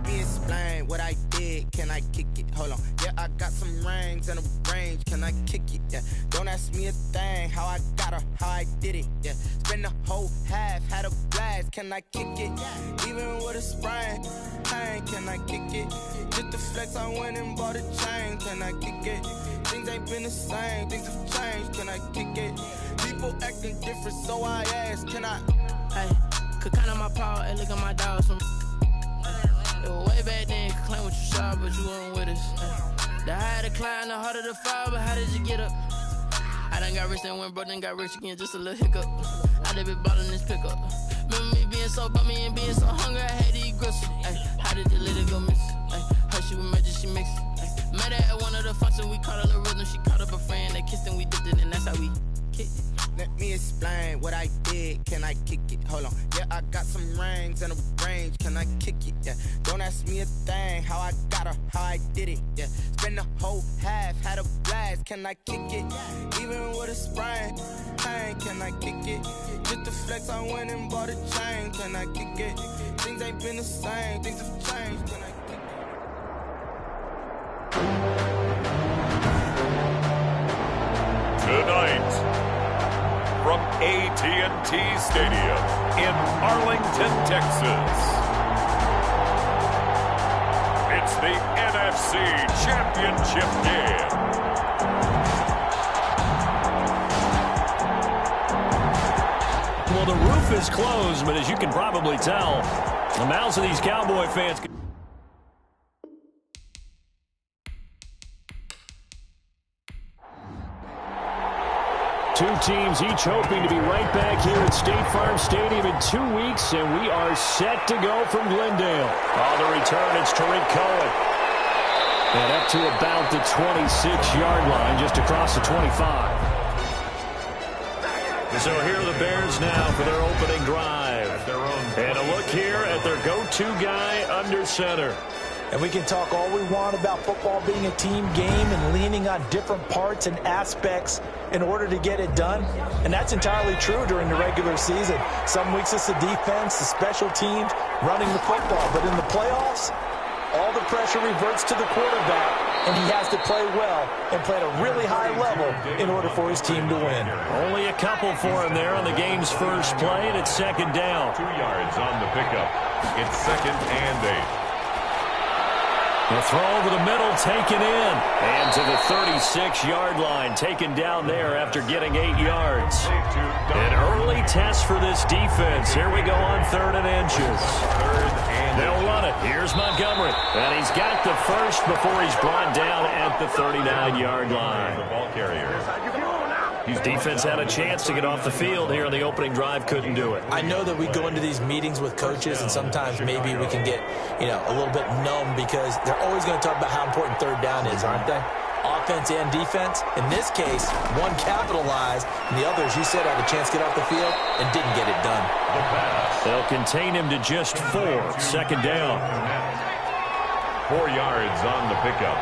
me explain what I did. Can I kick it? Hold on. Yeah, I got some rings and a range. Can I kick it? Yeah. Don't ask me a thing. How I got her, how I did it. Yeah. Spend the whole half, had a blast. Can I kick it? Even with a sprain. Pain, can I kick it? Just the flex, I went and bought a chain. Can I kick it? Things ain't been the same. Things have changed. Can I kick it? People acting different, so I ask. Can I? Hey, could count on my power. Hey, look at my dogs from. It was way back then, could claim what you saw, but you weren't with us. The higher the climb, the harder the fall, but how did you get up? I done got rich and went broke, then got rich again, just a little hiccup. I done been ballin' this pickup. Remember me being so bummy and being so hungry, I had to eat gristle. Ay, how did the lady go miss? Her she was magic, she mixed. Met her at one of the functions, we caught a little rhythm, she caught up a friend, they kissed and we dipped it, and that's how we kicked it. Let me explain what I did. Can I kick it? Hold on. Yeah, I got some rings and a range. Can I kick it? Yeah. Don't ask me a thing. How I got her, how I did it. Yeah. Spend the whole half, had a blast. Can I kick it? Even with a sprain. Pain, can I kick it? Just the flex, I went and bought a chain. Can I kick it? Things ain't been the same. Things have changed. Can I kick it? Tonight, from AT&T Stadium in Arlington, Texas, it's the NFC Championship game. Well, the roof is closed, but as you can probably tell, the mouths of these Cowboy fans... Two teams each hoping to be right back here at State Farm Stadium in 2 weeks, and we are set to go from Glendale. On the return, it's Tariq Cohen. And up to about the 26-yard line, just across the 25. So here are the Bears now for their opening drive. And a look here at their go-to guy under center. And we can talk all we want about football being a team game and leaning on different parts and aspects in order to get it done. And that's entirely true during the regular season. Some weeks it's the defense, the special teams, running the football. But in the playoffs, all the pressure reverts to the quarterback, and he has to play well and play at a really high level in order for his team to win. Only a couple for him there on the game's first play, and it's second down. 2 yards on the pickup. It's 2nd and 8. The throw over the middle, taken in. And to the 36-yard line, taken down there after getting 8 yards. An early test for this defense. Here we go on 3rd and inches. They'll run it. Here's Montgomery. And he's got the first before he's brought down at the 39-yard line. The ball carrier. His defense had a chance to get off the field here on the opening drive, couldn't do it. I know that we go into these meetings with coaches, and sometimes maybe we can get, a little bit numb because they're always going to talk about how important 3rd down is, aren't they? Offense and defense. In this case, one capitalized, and the other, as you said, had a chance to get off the field and didn't get it done. They'll contain him to just 4. 2nd down. 4 yards on the pickup.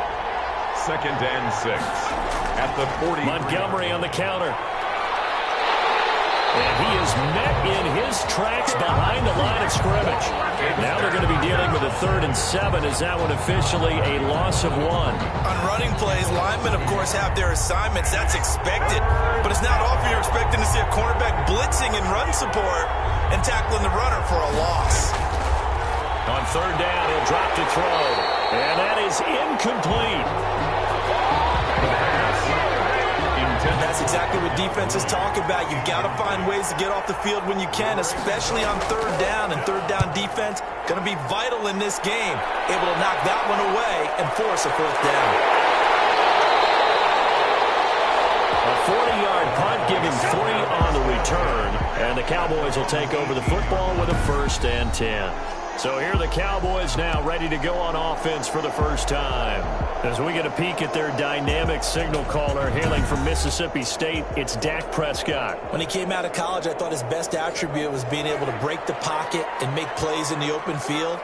2nd and 6. At the 40. Montgomery on the counter. And he is met in his tracks behind the line of scrimmage. Now they're going to be dealing with a 3rd and 7. Is that one officially a loss of 1? On running plays, linemen, of course, have their assignments. That's expected. But it's not often you're expecting to see a cornerback blitzing and run support and tackling the runner for a loss. On 3rd down, he'll drop to throw. And that is incomplete. That's exactly what defenses talk about. You've got to find ways to get off the field when you can, especially on 3rd down. And 3rd down defense going to be vital in this game. Able to knock that one away and force a 4th down. A 40-yard punt, giving 3 on the return. And the Cowboys will take over the football with a 1st and 10. So here are the Cowboys now ready to go on offense for the first time. As we get a peek at their dynamic signal caller hailing from Mississippi State, it's Dak Prescott. When he came out of college, I thought his best attribute was being able to break the pocket and make plays in the open field.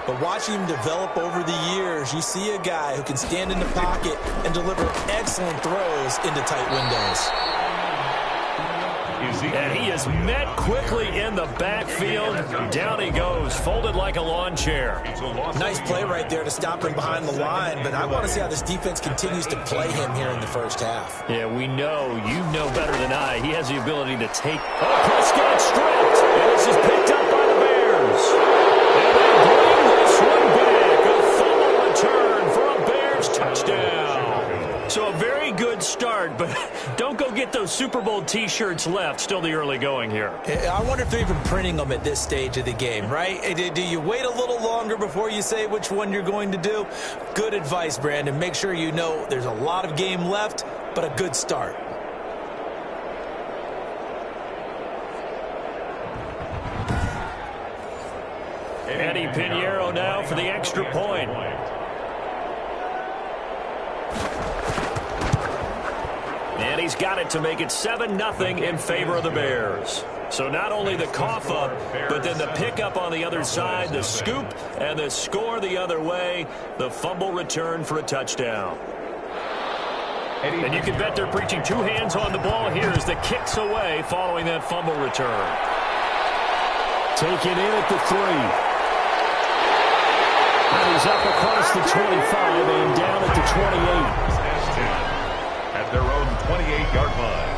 But watching him develop over the years, you see a guy who can stand in the pocket and deliver excellent throws into tight windows. And he is met quickly in the backfield. Down he goes, folded like a lawn chair. Nice play right there to stop him behind the line, but I want to see how this defense continues to play him here in the first half. Yeah, we know. You know better than I. He has the ability to take... Oh, Prescott stripped. And this is picked up by the Bears. And they bring this one back. A fumble return for a Bears touchdown. So a very good start, but don't go get those Super Bowl T-shirts left. Still the early going here. I wonder if they're even printing them at this stage of the game, right? Do you wait a little longer before you say which one you're going to do? Good advice, Brandon. Make sure you know there's a lot of game left, but a good start. Eddie Pinheiro now for the extra point. And he's got it to make it 7-0 in favor of the Bears. So not only the cough up, but then the pickup on the other side, the scoop, and the score the other way, the fumble return for a touchdown. And you can bet they're preaching two hands on the ball here as the kicks away following that fumble return. Taken in at the 3. And he's up across the 25 and down at the 28. At their own 28-yard line.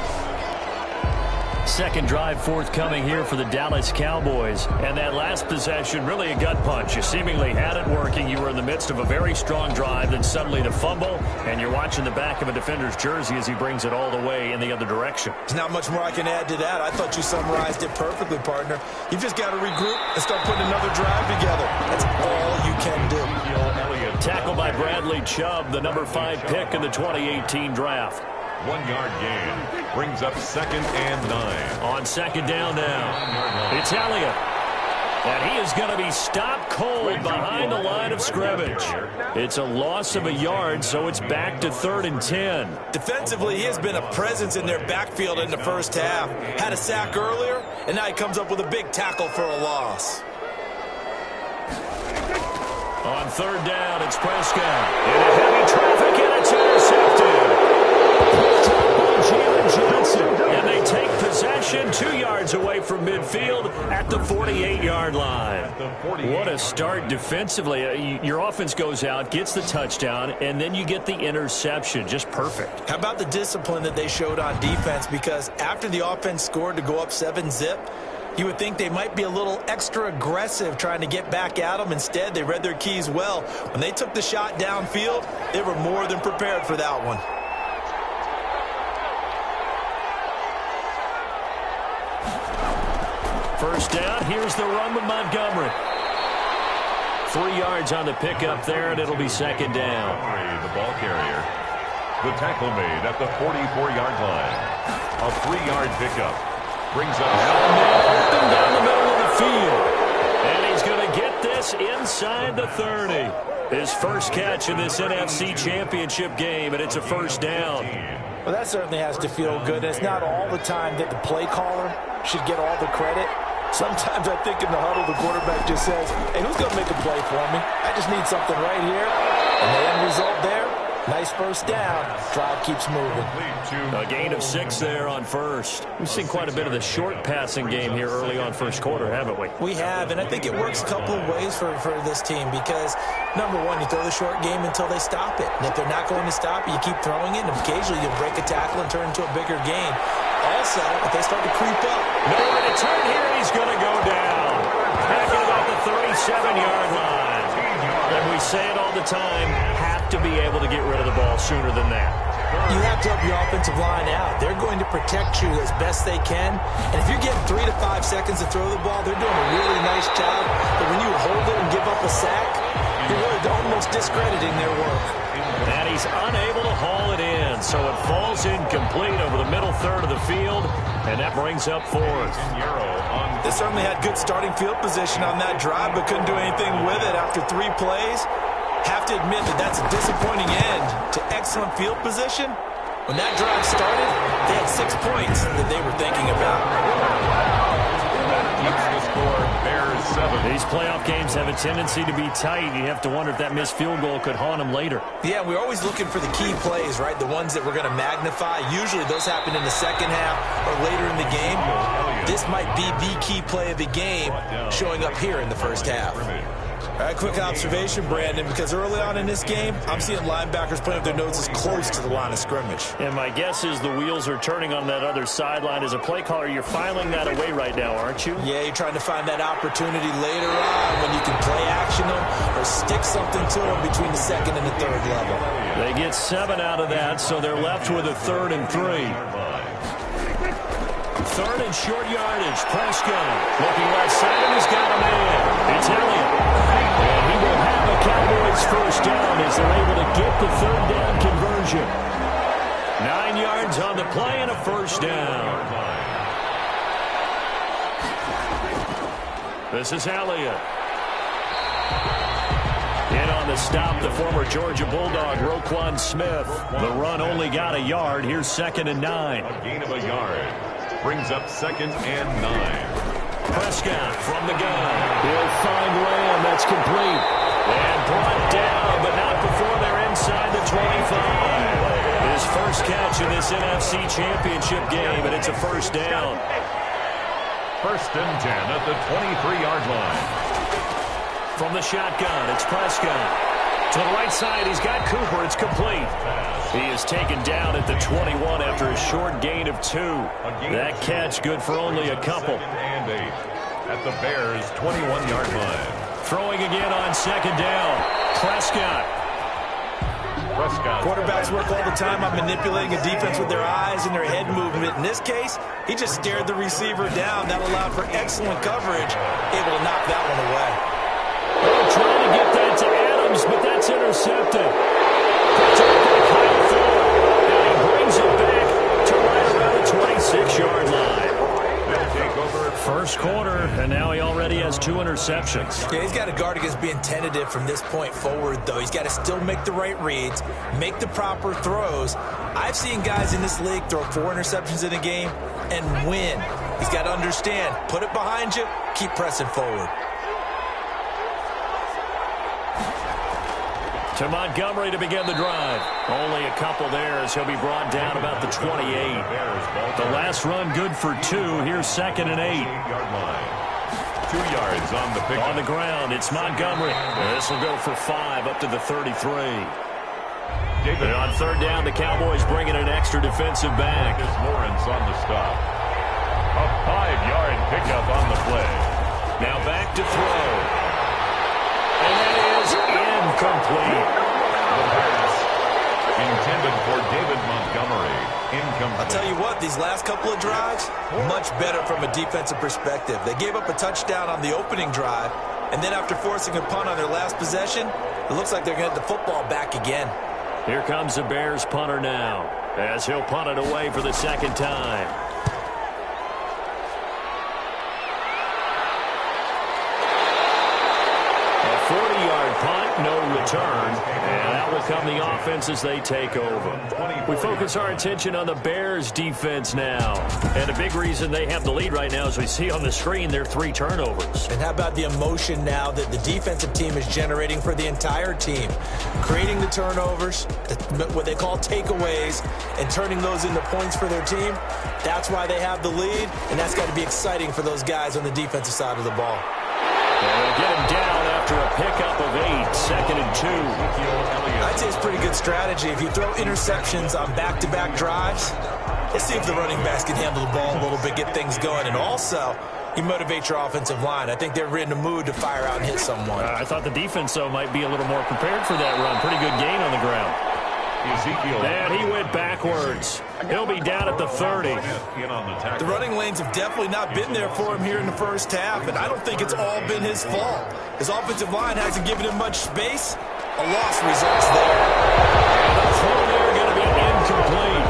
Second drive forthcoming here for the Dallas Cowboys. And that last possession, really a gut punch. You seemingly had it working. You were in the midst of a very strong drive, then suddenly the fumble, and you're watching the back of a defender's jersey as he brings it all the way in the other direction. There's not much more I can add to that. I thought you summarized it perfectly, partner. You just got to regroup and start putting another drive together. That's all you can do. Tackled by Bradley Chubb, the number 5 pick in the 2018 draft. 1-yard gain brings up 2nd and 9. On second down now, it's Elliott. And he is going to be stopped cold behind the line of scrimmage. It's a loss of a yard, so it's back to 3rd and 10. Defensively, he has been a presence in their backfield in the first half. Had a sack earlier, and now he comes up with a big tackle for a loss. On 3rd down, it's Prescott. In a heavy traffic, and it's intercepted. And they take possession 2 yards away from midfield at the 48-yard line. What a start defensively. Your offense goes out, gets the touchdown, and then you get the interception. Just perfect. How about the discipline that they showed on defense? Because after the offense scored to go up 7-zip, you would think they might be a little extra aggressive trying to get back at them. Instead, they read their keys well. When they took the shot downfield, they were more than prepared for that one. First down, here's the run with Montgomery. 3 yards on the pickup there, and it'll be 2nd down. The ball carrier. The tackle made at the 44-yard line. A 3-yard pickup brings up open down the middle of the field. And he's going to get this inside the 30. His first catch in this NFC Championship game, and it's a first down. Well, that certainly has to feel good. It's not all the time that the play caller should get all the credit. Sometimes I think in the huddle, the quarterback just says, hey, who's going to make a play for me? I just need something right here. And the end result there, nice first down. Drive keeps moving. A gain of 6 there on first. We've seen quite a bit of the short passing game here early on first quarter, haven't we? We have, and I think it works a couple of ways for this team because, number one, you throw the short game until they stop it. And if they're not going to stop it, you keep throwing it, and occasionally you'll break a tackle and turn into a bigger gain. Also, if they start to creep up. Nowhere to turn here, he's going to go down. Back at about the 37-yard line. And we say it all the time, have to be able to get rid of the ball sooner than that. You have to help your offensive line out. They're going to protect you as best they can. And if you're getting 3 to 5 seconds to throw the ball, they're doing a really nice job. But when you hold it and give up a sack, you're really almost discrediting their work. And he's unable to haul it in, so it falls incomplete over the middle third of the field, and that brings up 4th. They certainly had good starting field position on that drive, but couldn't do anything with it after 3 plays. Have to admit that that's a disappointing end to excellent field position. When that drive started, they had 6 points that they were thinking about. That keeps the score Bears 7. These playoff games have a tendency to be tight. You have to wonder if that missed field goal could haunt them later. Yeah, we're always looking for the key plays, right? The ones that we're going to magnify. Usually those happen in the second half or later in the game. This might be the key play of the game showing up here in the first half. All right, quick observation, Brandon, because early on in this game, I'm seeing linebackers playing with their noses close to the line of scrimmage. And my guess is the wheels are turning on that other sideline. As a play caller, you're filing that away right now, aren't you? Yeah, you're trying to find that opportunity later on when you can play action them or stick something to them between the second and the third level. They get 7 out of that, so they're left with a 3rd and 3. 3rd and short yardage. Prescott looking left side, and he's got a man. It's Elliott. And he will have a Cowboys first down as they're able to get the 3rd down conversion. 9 yards on the play and a first down. This is Elliott. In on the stop, the former Georgia Bulldog, Roquan Smith. The run only got a yard. Here's 2nd and 9. A gain of a yard. Brings up 2nd and 9. Prescott from the gun. He'll find Lamb. That's complete. And brought down, but not before they're inside the 25. His first catch in this NFC Championship game, and it's a first down. 1st and 10 at the 23-yard line. From the shotgun, it's Prescott. To the right side, he's got Cooper. It's complete. He is taken down at the 21 after a short gain of 2. That catch good for only a couple. 2nd and 8 at the Bears' 21-yard line. Throwing again on 2nd down. Prescott. Quarterbacks work all the time on manipulating a defense with their eyes and their head movement. In this case, he just stared the receiver down. That allowed for excellent coverage. Able to knock that one away. Oh, trying to get that to Adams, but that's intercepted. And he brings it back to right around the 26-yard line. They'll take over first quarter, and now he already has 2 interceptions. Yeah, he's got to guard against being tentative from this point forward, though. He's got to still make the right reads, make the proper throws. I've seen guys in this league throw 4 interceptions in a game and win. He's got to understand, put it behind you, keep pressing forward. To Montgomery to begin the drive. Only a couple there as he'll be brought down about the 28. The last run good for 2. Here's 2nd and 8. 8-yard line. 2 yards on the pick. On the ground, it's Montgomery. This will go for 5 up to the 33. And on 3rd down, the Cowboys bringing an extra defensive back. Lawrence on the stop. A 5-yard pickup on the play. Now back to throw. And that is incomplete. The pass intended for David Montgomery. Incomplete. I'll tell you what, these last couple of drives, much better from a defensive perspective. They gave up a touchdown on the opening drive, and then after forcing a punt on their last possession, it looks like they're going to get the football back again. Here comes the Bears punter now, as he'll punt it away for the 2nd time. A 40-yard punt, no return, and that will come the offense as they take over. We focus our attention on the Bears defense now, and a big reason they have the lead right now, as we see on the screen, their 3 turnovers. And how about the emotion now that the defensive team is generating for the entire team? Creating the turnovers, what they call takeaways, and turning those into points for their team. That's why they have the lead, and that's got to be exciting for those guys on the defensive side of the ball. And they'll get him down after a pickup of 8, 2nd and 2. I'd say it's pretty good strategy. If you throw interceptions on back-to-back drives, let's see if the running backs can handle the ball a little bit, get things going. And also, you motivate your offensive line. I think they're in the mood to fire out and hit someone. I thought the defense, though, might be a little more prepared for that run. Pretty good gain on the ground. And he went backwards. He'll be down at the 30. The running lanes have definitely not been there for him here in the first half, and I don't think it's all been his fault. His offensive line hasn't given him much space. A loss results there. And the throw there going to be incomplete.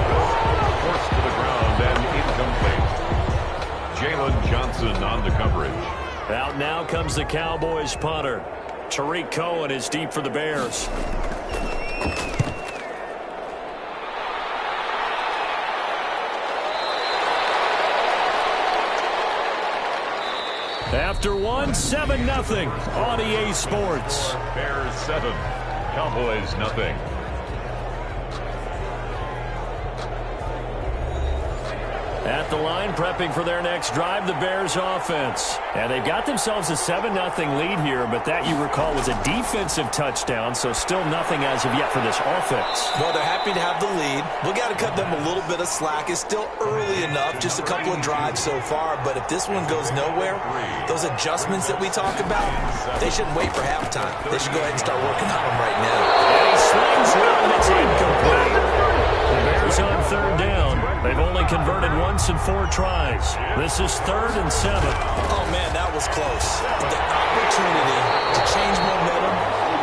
Forced to the ground and incomplete. Jalen Johnson on the coverage. Out now comes the Cowboys punter. Tariq Cohen is deep for the Bears. After one, 7-0 on EA Sports. Bears 7, Cowboys nothing. At the line, prepping for their next drive, the Bears offense. And they've got themselves a 7-0 lead here, but that, you recall, was a defensive touchdown, so still nothing as of yet for this offense. Well, they're happy to have the lead. We got to cut them a little bit of slack. It's still early enough, just a couple of drives so far, but if this one goes nowhere, those adjustments that we talk about, they shouldn't wait for halftime. They should go ahead and start working on them right now. And he slings one, and it's incomplete. The Bears on third down. They've only converted once in 4 tries. This is 3rd and 7. Oh, man, that was close. The opportunity to change momentum,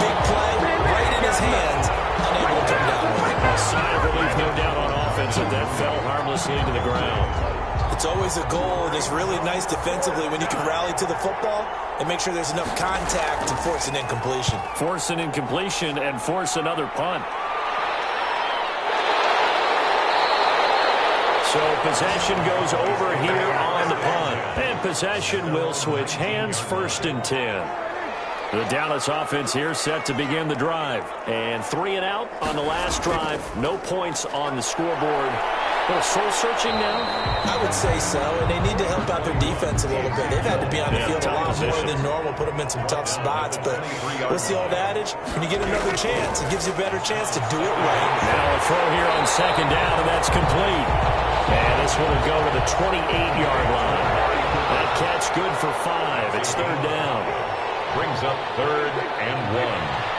big play, right in his hands, unable to come down with it. A sign of relief, no doubt, on offense, that fell harmlessly to the ground. It's always a goal, and it's really nice defensively when you can rally to the football and make sure there's enough contact to force an incompletion. Force an incompletion and force another punt. So possession goes over here on the punt. And possession will switch hands, 1st and 10. The Dallas offense here set to begin the drive. And 3 and out on the last drive. No points on the scoreboard. A little soul-searching now? I would say so, and they need to help out their defense a little bit. They've had to be on the field a lot more than normal, put them in some tough spots. But what's the old adage? When you get another chance, it gives you a better chance to do it right. Now a throw here on 2nd down, and that's complete. And this one will go to the 28-yard line. That catch good for 5. It's 3rd down. Brings up 3rd and 1.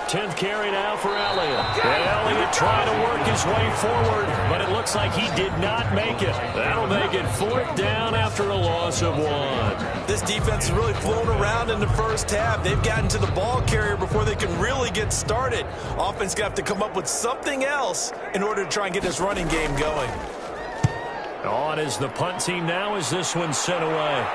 10th carry now for Elliott. And Elliott trying to work his way forward, but it looks like he did not make it. That'll make it 4th down after a loss of 1. This defense has really flown around in the first half. They've gotten to the ball carrier before they can really get started. Offense got to come up with something else in order to try and get this running game going. On is the punt team now as this one's sent away.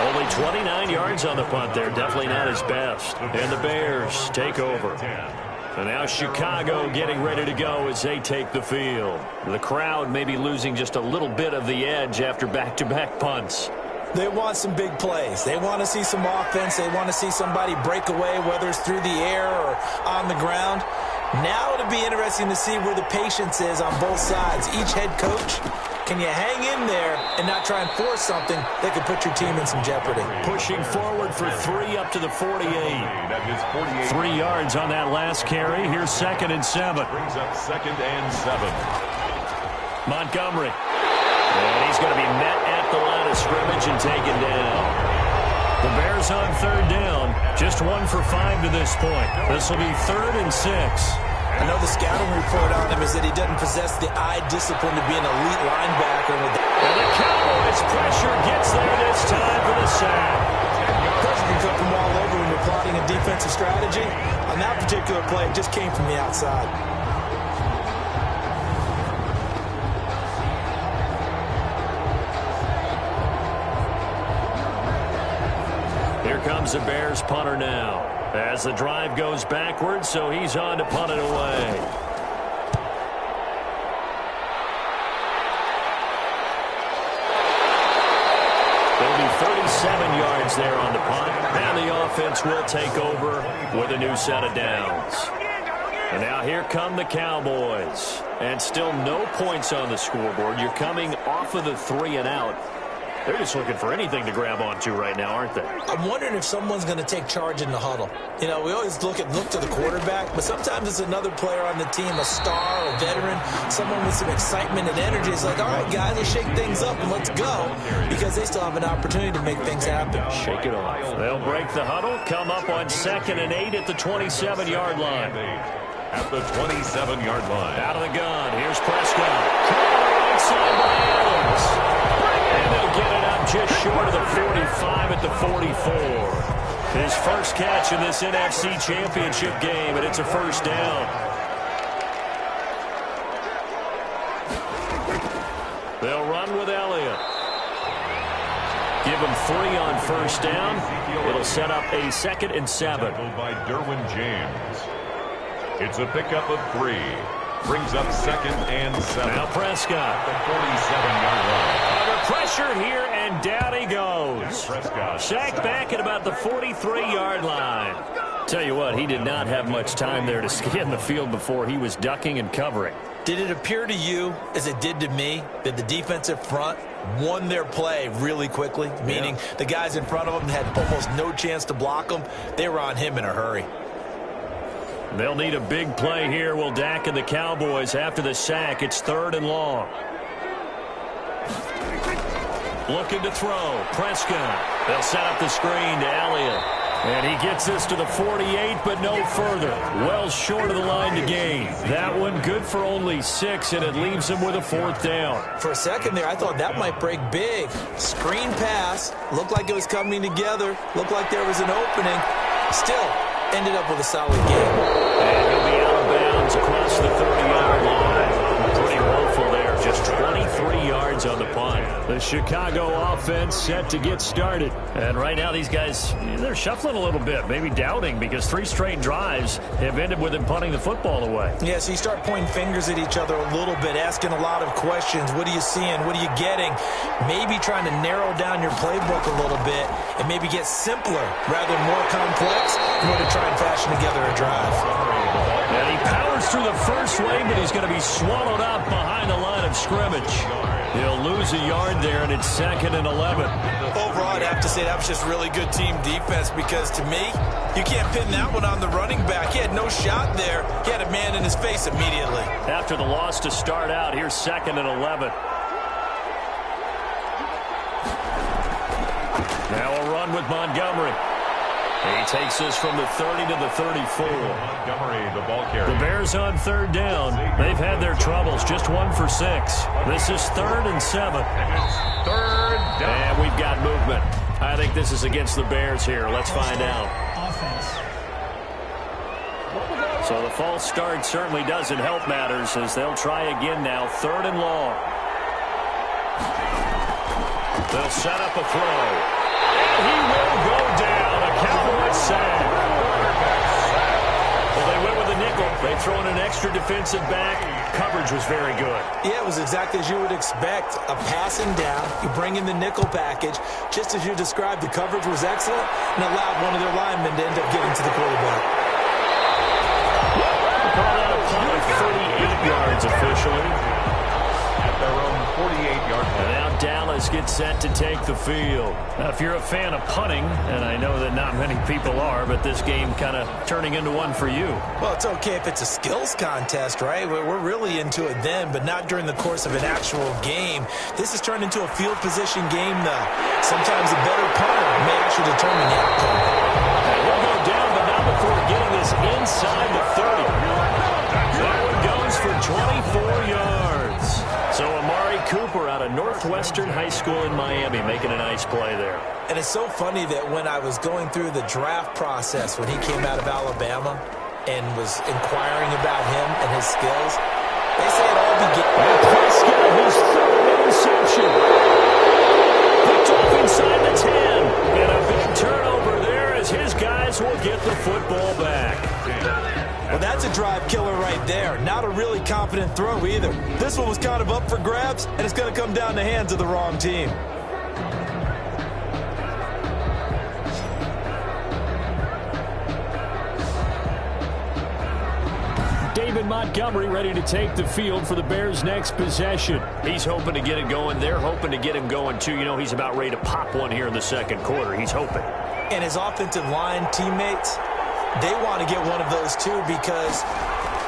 Only 29 yards on the punt there. Definitely not his best. And the Bears take over. And now Chicago getting ready to go as they take the field. The crowd may be losing just a little bit of the edge after back-to-back punts. They want some big plays. They want to see some offense. They want to see somebody break away, whether it's through the air or on the ground. Now it'll be interesting to see where the patience is on both sides. Each head coach, can you hang in there and not try and force something that could put your team in some jeopardy? Pushing forward for 3 up to the 48. 3 yards on that last carry. Here's 2nd and 7. Brings up 2nd and 7. Montgomery. And he's going to be met at the line of scrimmage and taken down. The Bears on 3rd down. Just 1 for 5 to this point. This will be 3rd and 6. I know the scouting report on him is that he doesn't possess the eye discipline to be an elite linebacker. And the Cowboys pressure gets there this time for the sack. Pressure can come from all over when you're plotting a defensive strategy. On that particular play, it just came from the outside. Here comes the Bears punter now. As the drive goes backwards, so he's on to punt it away. There'll be 37 yards there on the punt, and the offense will take over with a new set of downs. And now here come the Cowboys. And still no points on the scoreboard. You're coming off of the 3 and out. They're just looking for anything to grab onto right now, aren't they? I'm wondering if someone's going to take charge in the huddle. You know, we always look to the quarterback, but sometimes it's another player on the team, a star, a veteran, someone with some excitement and energy. It's like, all right, guys, let's shake things up and let's go, because they still have an opportunity to make things happen. Shake it off. They'll break the huddle, come up on 2nd and 8 at the 27-yard line. At the 27-yard line. Out of the gun, here's Prescott. Right side by Adams. And they'll get it up just short of the 45 at the 44. His first catch in this NFC Championship game, and it's a 1st down. They'll run with Elliott. Give him 3 on 1st down. It'll set up a 2nd and 7. Tackled by Derwin James. It's a pickup of 3. Brings up 2nd and 7. Now Prescott. At the 47-yard line. Under pressure here, and down he goes. Prescott. Sacked back at about the 43-yard line. Tell you what, he did not have much time there to scan the field before he was ducking and covering. Did it appear to you, as it did to me, that the defensive front won their play really quickly? Meaning the guys in front of them had almost no chance to block them. They were on him in a hurry. They'll need a big play here, will Dak and the Cowboys after the sack. It's 3rd and long. Looking to throw. Prescott. They'll set up the screen to Elliott. And he gets this to the 48, but no further. Well short of the line to gain. That one good for only 6, and it leaves him with a 4th down. For a second there, I thought that might break big. Screen pass. Looked like it was coming together. Looked like there was an opening. Still ended up with a solid game. And he'll be out of bounds across the 30-yard line. Pretty woeful there. Just 23 yards on the punt. The Chicago offense set to get started. And right now these guys, they're shuffling a little bit, maybe doubting, because 3 straight drives have ended with him punting the football away. Yeah, so you start pointing fingers at each other a little bit, asking a lot of questions. What are you seeing? What are you getting? Maybe trying to narrow down your playbook a little bit and maybe get simpler rather than more complex in order to try and fashion together a drive. And he powers through the first wave, but he's going to be swallowed up behind the line of scrimmage. He'll lose a yard there, and it's 2nd and 11. Overall, I'd have to say that was just really good team defense, because to me, you can't pin that one on the running back. He had no shot there. He had a man in his face immediately. After the loss to start out, here's 2nd and 11. Now a run with Montgomery. He takes this from the 30 to the 34. Montgomery, the ball carrier. The Bears on 3rd down. They've had their troubles, just 1 for 6. This is 3rd and 7. And it's 3rd down. And we've got movement. I think this is against the Bears here. Let's find out. So the false start certainly doesn't help matters, as they'll try again now. 3rd and long. They'll set up a throw. And he will go down. Cowboys sack. Well, they went with a nickel. They throw in an extra defensive back. Coverage was very good. Yeah, it was exactly as you would expect. A passing down. You bring in the nickel package. Just as you described, the coverage was excellent and allowed one of their linemen to end up getting to the quarterback. We'll call that a punt of 38 yards officially. At their own 48-yard line. Now Dallas gets set to take the field. Now, if you're a fan of punting, and I know that not many people are, but this game kind of turning into one for you. Well, it's okay if it's a skills contest, right? We're really into it then, but not during the course of an actual game. This has turned into a field position game, though. Sometimes a better punter may actually determine the outcome. We'll go down, but not before getting this inside the 30. That one goes for 24 yards. So Amari Cooper out of Northwestern High School in Miami making a nice play there. And it's so funny that when I was going through the draft process when he came out of Alabama and was inquiring about him and his skills, they say it all began. Prescott, his 3rd interception. Picked off inside the 10. And a big turnover there as his guys will get the football back. Well, that's a drive killer right there. Not a really confident throw either. This one was kind of up for grabs, and it's going to come down the hands of the wrong team. David Montgomery ready to take the field for the Bears' next possession. He's hoping to get it going. They're hoping to get him going, too. You know, he's about ready to pop one here in the 2nd quarter. He's hoping. And his offensive line teammates, they want to get one of those too, because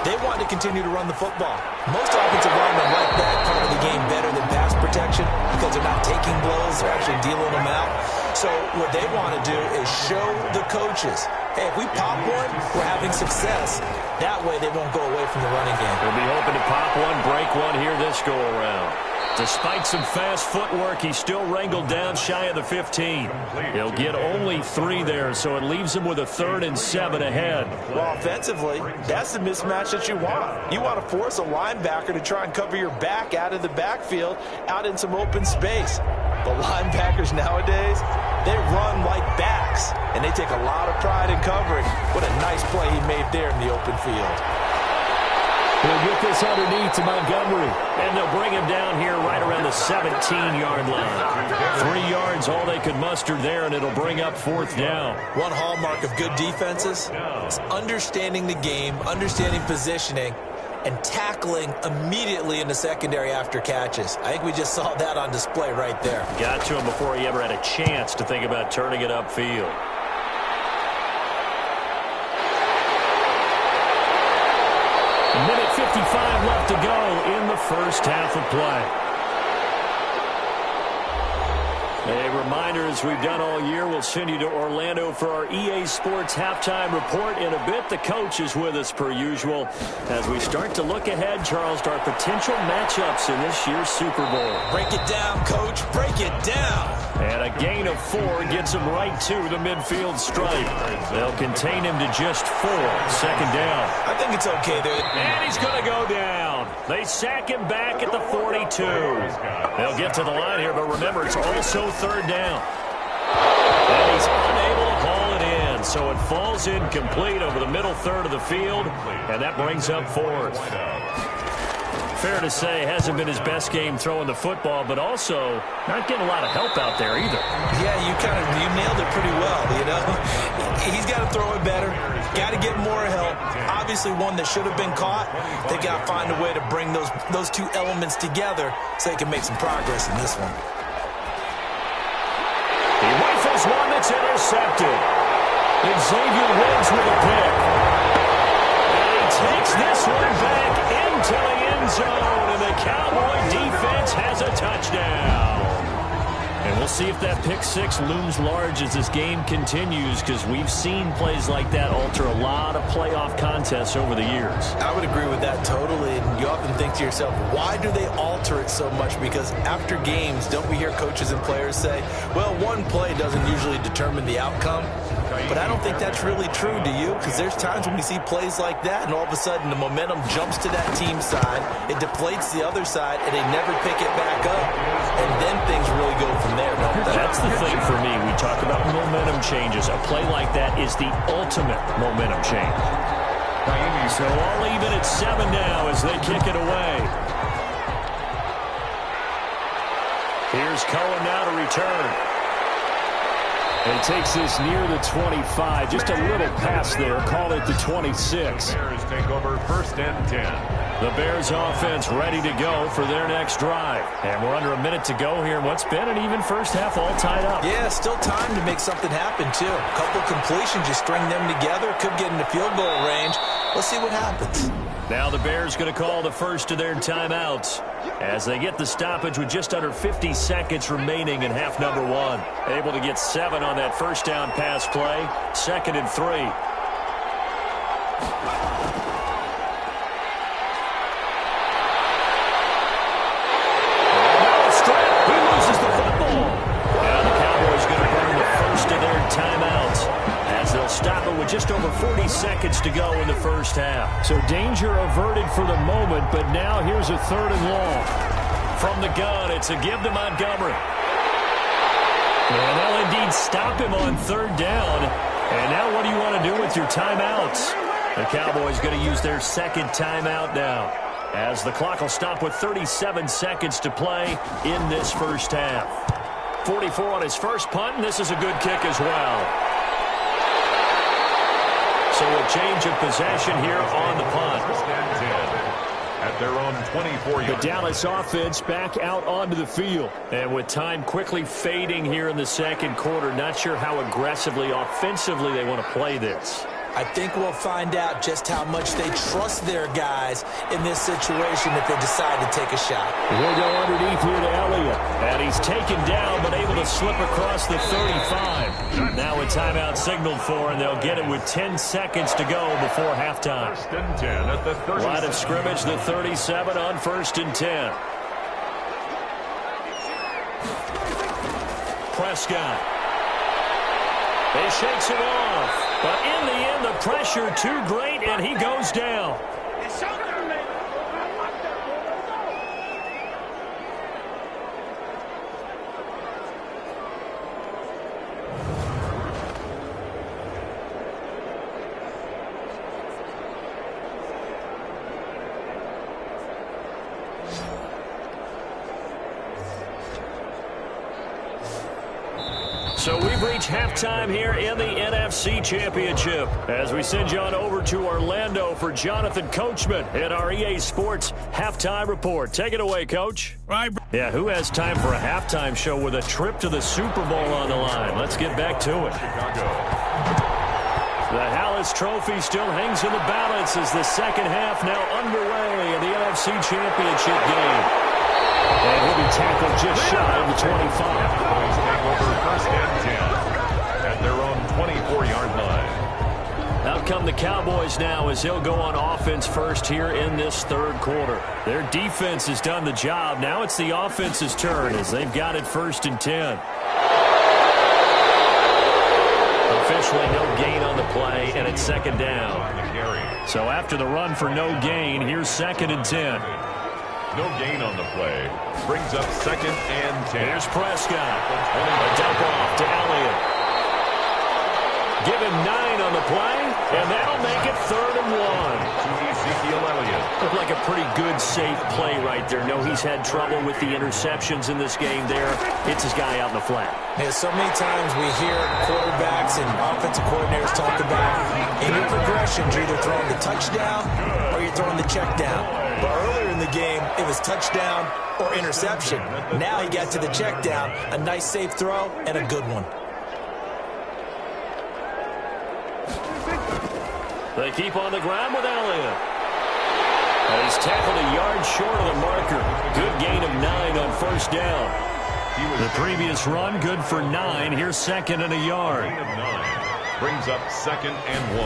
they want to continue to run the football. Most offensive linemen like that part of the game better than pass protection because they're not taking blows, they're actually dealing them out. So what they want to do is show the coaches, hey, if we pop one, we're having success. That way they won't go away from the running game. We'll be hoping to pop one, break one here this go-around. Despite some fast footwork, he's still wrangled down shy of the 15. He'll get only 3 there, so it leaves him with a 3rd and 7 ahead. Well, offensively, that's the mismatch that you want. You want to force a linebacker to try and cover your back out of the backfield, out in some open space. But linebackers nowadays, they run like backs, and they take a lot of pride in covering. What a nice play he made there in the open field. He'll get this underneath to Montgomery. And they'll bring him down here right around the 17-yard line. 3 yards, all they could muster there, and it'll bring up 4th down. One hallmark of good defenses is understanding the game, understanding positioning, and tackling immediately in the secondary after catches. I think we just saw that on display right there. Got to him before he ever had a chance to think about turning it upfield. A minute 55 left to go in the first half of play. A reminder, as we've done all year, we'll send you to Orlando for our EA Sports halftime report. In a bit, the coach is with us per usual as we start to look ahead, Charles, to our potential matchups in this year's Super Bowl. Break it down, Coach. Break it down. And a gain of 4 gets him right to the midfield stripe. They'll contain him to just 4. 2nd down. I think it's okay there. And he's going to go down. They sack him back at the 42. They'll get to the line here, but remember, it's also 3rd down. And he's unable to haul it in, so it falls incomplete over the middle third of the field, and that brings up 4th. Fair to say, hasn't been his best game throwing the football, but also not getting a lot of help out there either. Yeah, you nailed it pretty well, you know. He's got to throw it better. Got to get more help. Obviously one that should have been caught. They got to find a way to bring those 2 elements together so they can make some progress in this one. He rifles one that's intercepted. Xavier Woods with a pick. And he takes this one back into the end zone, and the Cowboy defense has a touchdown. And we'll see if that pick 6 looms large as this game continues, because we've seen plays like that alter a lot of playoff contests over the years. I would agree with that totally. And you often think to yourself, why do they alter it so much? Because after games, don't we hear coaches and players say, well, one play doesn't usually determine the outcome? But I don't think that's really true, do you? Because there's times when we see plays like that, and all of a sudden the momentum jumps to that team side, it deflates the other side, and they never pick it back up. And then things really go from there, don't they? That's the thing for me. We talk about momentum changes. A play like that is the ultimate momentum change. So all even at 7 now as they kick it away. Here's Cohen now to return. And takes this near the 25. Just a little pass there. Call it the 26. Bears take over 1st and 10. The Bears offense ready to go for their next drive. And we're under a minute to go here. What's been an even first half all tied up. Yeah, still time to make something happen, too. A couple completions, you string them together. Could get into field goal range. Let's see what happens. Now the Bears going to call the first of their timeouts as they get the stoppage with just under 50 seconds remaining in half number 1. Able to get 7 on that first down pass play. 2nd and 3. He loses the football. Now the Cowboys going to burn the first of their timeouts as they'll stop it with just over 40 seconds to go in the first half. So danger averted for the moment, but now here's a 3rd and long. From the gun, it's a give to Montgomery. And they'll indeed stop him on 3rd down. And now what do you want to do with your timeouts? The Cowboys going to use their 2nd timeout now, as the clock will stop with 37 seconds to play in this first half. 44 on his first punt, and this is a good kick as well. So a change of possession here on the punt. At their own 24-yard. The Dallas offense back out onto the field. And with time quickly fading here in the 2nd quarter, not sure how aggressively, offensively they want to play this. I think we'll find out just how much they trust their guys in this situation if they decide to take a shot. We'll go underneath here to Elliott. And he's taken down but able to slip across the 35. Now a timeout signaled for, and they'll get it with 10 seconds to go before halftime. 1st and 10 at the 37. Line of scrimmage, the 37 on 1st and 10. Prescott. He shakes it off. But in the end, the pressure too great, and he goes down. So we've reached halftime here in the NFC Championship as we send you on over to Orlando for Jonathan Coachman in our EA Sports Halftime Report. Take it away, Coach. Right. Yeah, who has time for a halftime show with a trip to the Super Bowl on the line? Let's get back to it. The Hallis Trophy still hangs in the balance as the second half now underway in the NFC Championship game. And he'll be tackled just shy of the 25. Boys take over first and 10 at their own 24-yard line. Out come the Cowboys now as he'll go on offense first here in this third quarter. Their defense has done the job. Now it's the offense's turn as they've got it first and 10. Officially no gain on the play, and it's second down. So after the run for no gain, here's second and 10. No gain on the play. Brings up second and 10. Here's Prescott. A dump off to Elliott. Give him 9 on the play, and that'll make it third and 1. To Ezekiel Elliott. Looked like a pretty good, safe play right there. No, he's had trouble with the interceptions in this game there. Hits his guy out in the flat. Yeah, so many times we hear quarterbacks and offensive coordinators talk about in your progressions, you're either throwing the touchdown or you're throwing the check down. But earlier in the game, it was touchdown or interception. Now he got to the check down, a nice safe throw, and a good one. They keep on the ground with Elliott. And he's tackled a yard short of the marker. Good gain of 9 on first down. The previous run, good for 9. Here's second and a yard. Gain of 9. Brings up second and 1.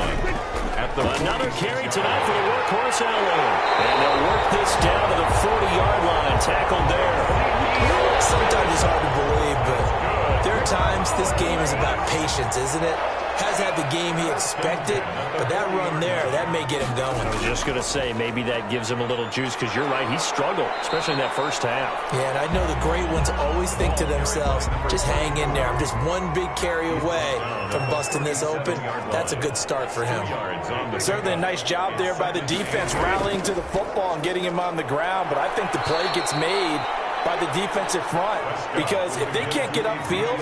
At the another carry tonight for the workhorse Elliott. And they'll work this down to the 40-yard line. Tackled there. Sometimes it's hard to believe, but there are times this game is about patience, isn't it? Has had the game he expected, but that run there, that may get him going. I was just going to say, maybe that gives him a little juice, because you're right, he struggled, especially in that first half. Yeah, and I know the great ones always think to themselves, just hang in there. I'm just one big carry away from busting this open. That's a good start for him. Certainly a nice job there by the defense, rallying to the football and getting him on the ground, but I think the play gets made by the defensive front, because if they can't get upfield,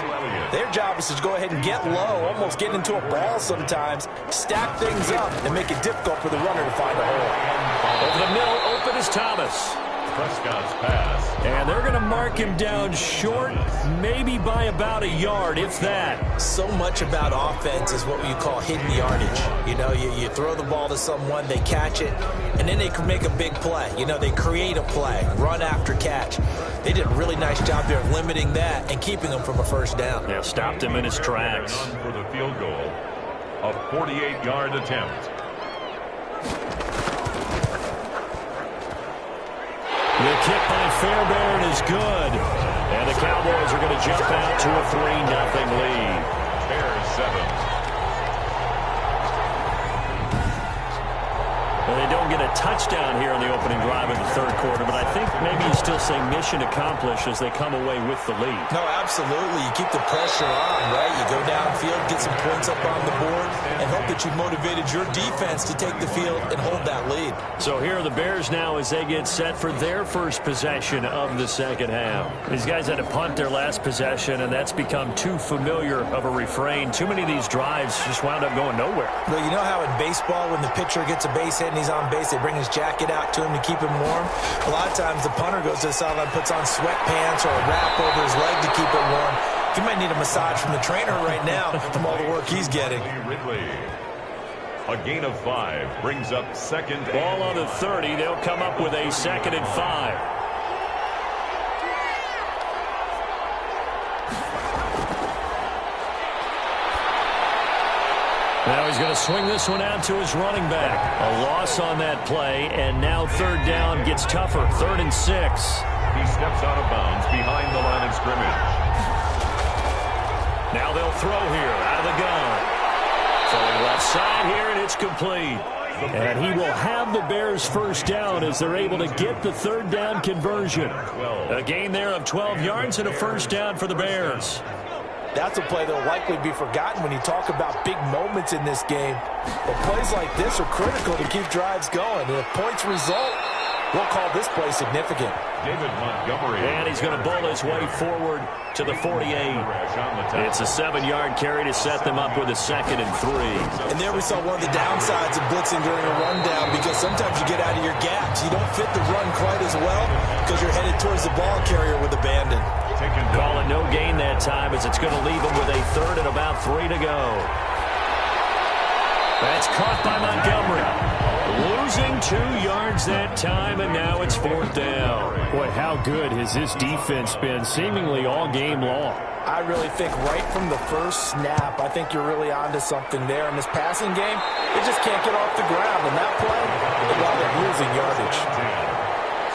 their job is to go ahead and get low, almost get into a ball sometimes, stack things up, and make it difficult for the runner to find a hole. Over the middle, open is Thomas. Prescott's pass. And they're going to mark him down short, maybe by about a yard, if that. So much about offense is what you call hidden yardage. You know, you throw the ball to someone, they catch it, and then they can make a big play. You know, they create a play, run after catch. They did a really nice job there of limiting that and keeping him from a first down. Yeah, stopped him in his tracks. For the field goal, a 48-yard attempt. The kick by Fairbairn is good. And the Cowboys are going to jump out to a 3-0 lead. Bears 7. Well, they don't get a touchdown here on the opening drive of the third quarter, but I think maybe you still say mission accomplished as they come away with the lead. No, absolutely. You keep the pressure on, right? You go downfield, get some points up on the board, and hope that you've motivated your defense to take the field and hold that lead. So here are the Bears now as they get set for their first possession of the second half. These guys had to punt their last possession, and that's become too familiar of a refrain. Too many of these drives just wound up going nowhere. Well, you know how in baseball when the pitcher gets a base hit and he's on base, they bring his jacket out to him to keep him warm? A lot of times the punter goes to the sideline, puts on sweatpants or a wrap over his leg to keep it warm. He might need a massage from the trainer right now from all the work he's getting. Ridley. A gain of 5 brings up second. Ball on the 30. They'll come up with a 2nd and 5. Now he's going to swing this one out to his running back. A loss on that play, and now third down gets tougher. 3rd and 6. He steps out of bounds behind the line of scrimmage. Now they'll throw here out of the gun. Throwing left side here, and it's complete. And he will have the Bears first down as they're able to get the third down conversion. A gain there of 12 yards and a first down for the Bears. That's a play that will likely be forgotten when you talk about big moments in this game. But plays like this are critical to keep drives going. And if points result, We'll call this play significant. David Montgomery. And he's going to bowl his way forward to the 48. It's a 7-yard carry to set them up with a 2nd and 3. And there we saw one of the downsides of blitzing during a rundown, because sometimes you get out of your gaps. You don't fit the run quite as well because you're headed towards the ball carrier with abandon. Call it no gain that time, as it's going to leave him with a 3rd and about 3 to go. That's caught by Montgomery. Losing 2 yards that time, and now it's 4th down. Boy, how good has this defense been seemingly all game long? I really think right from the first snap, I think you're really onto something there. In this passing game, they just can't get off the ground. And that play, they wound up losing yardage.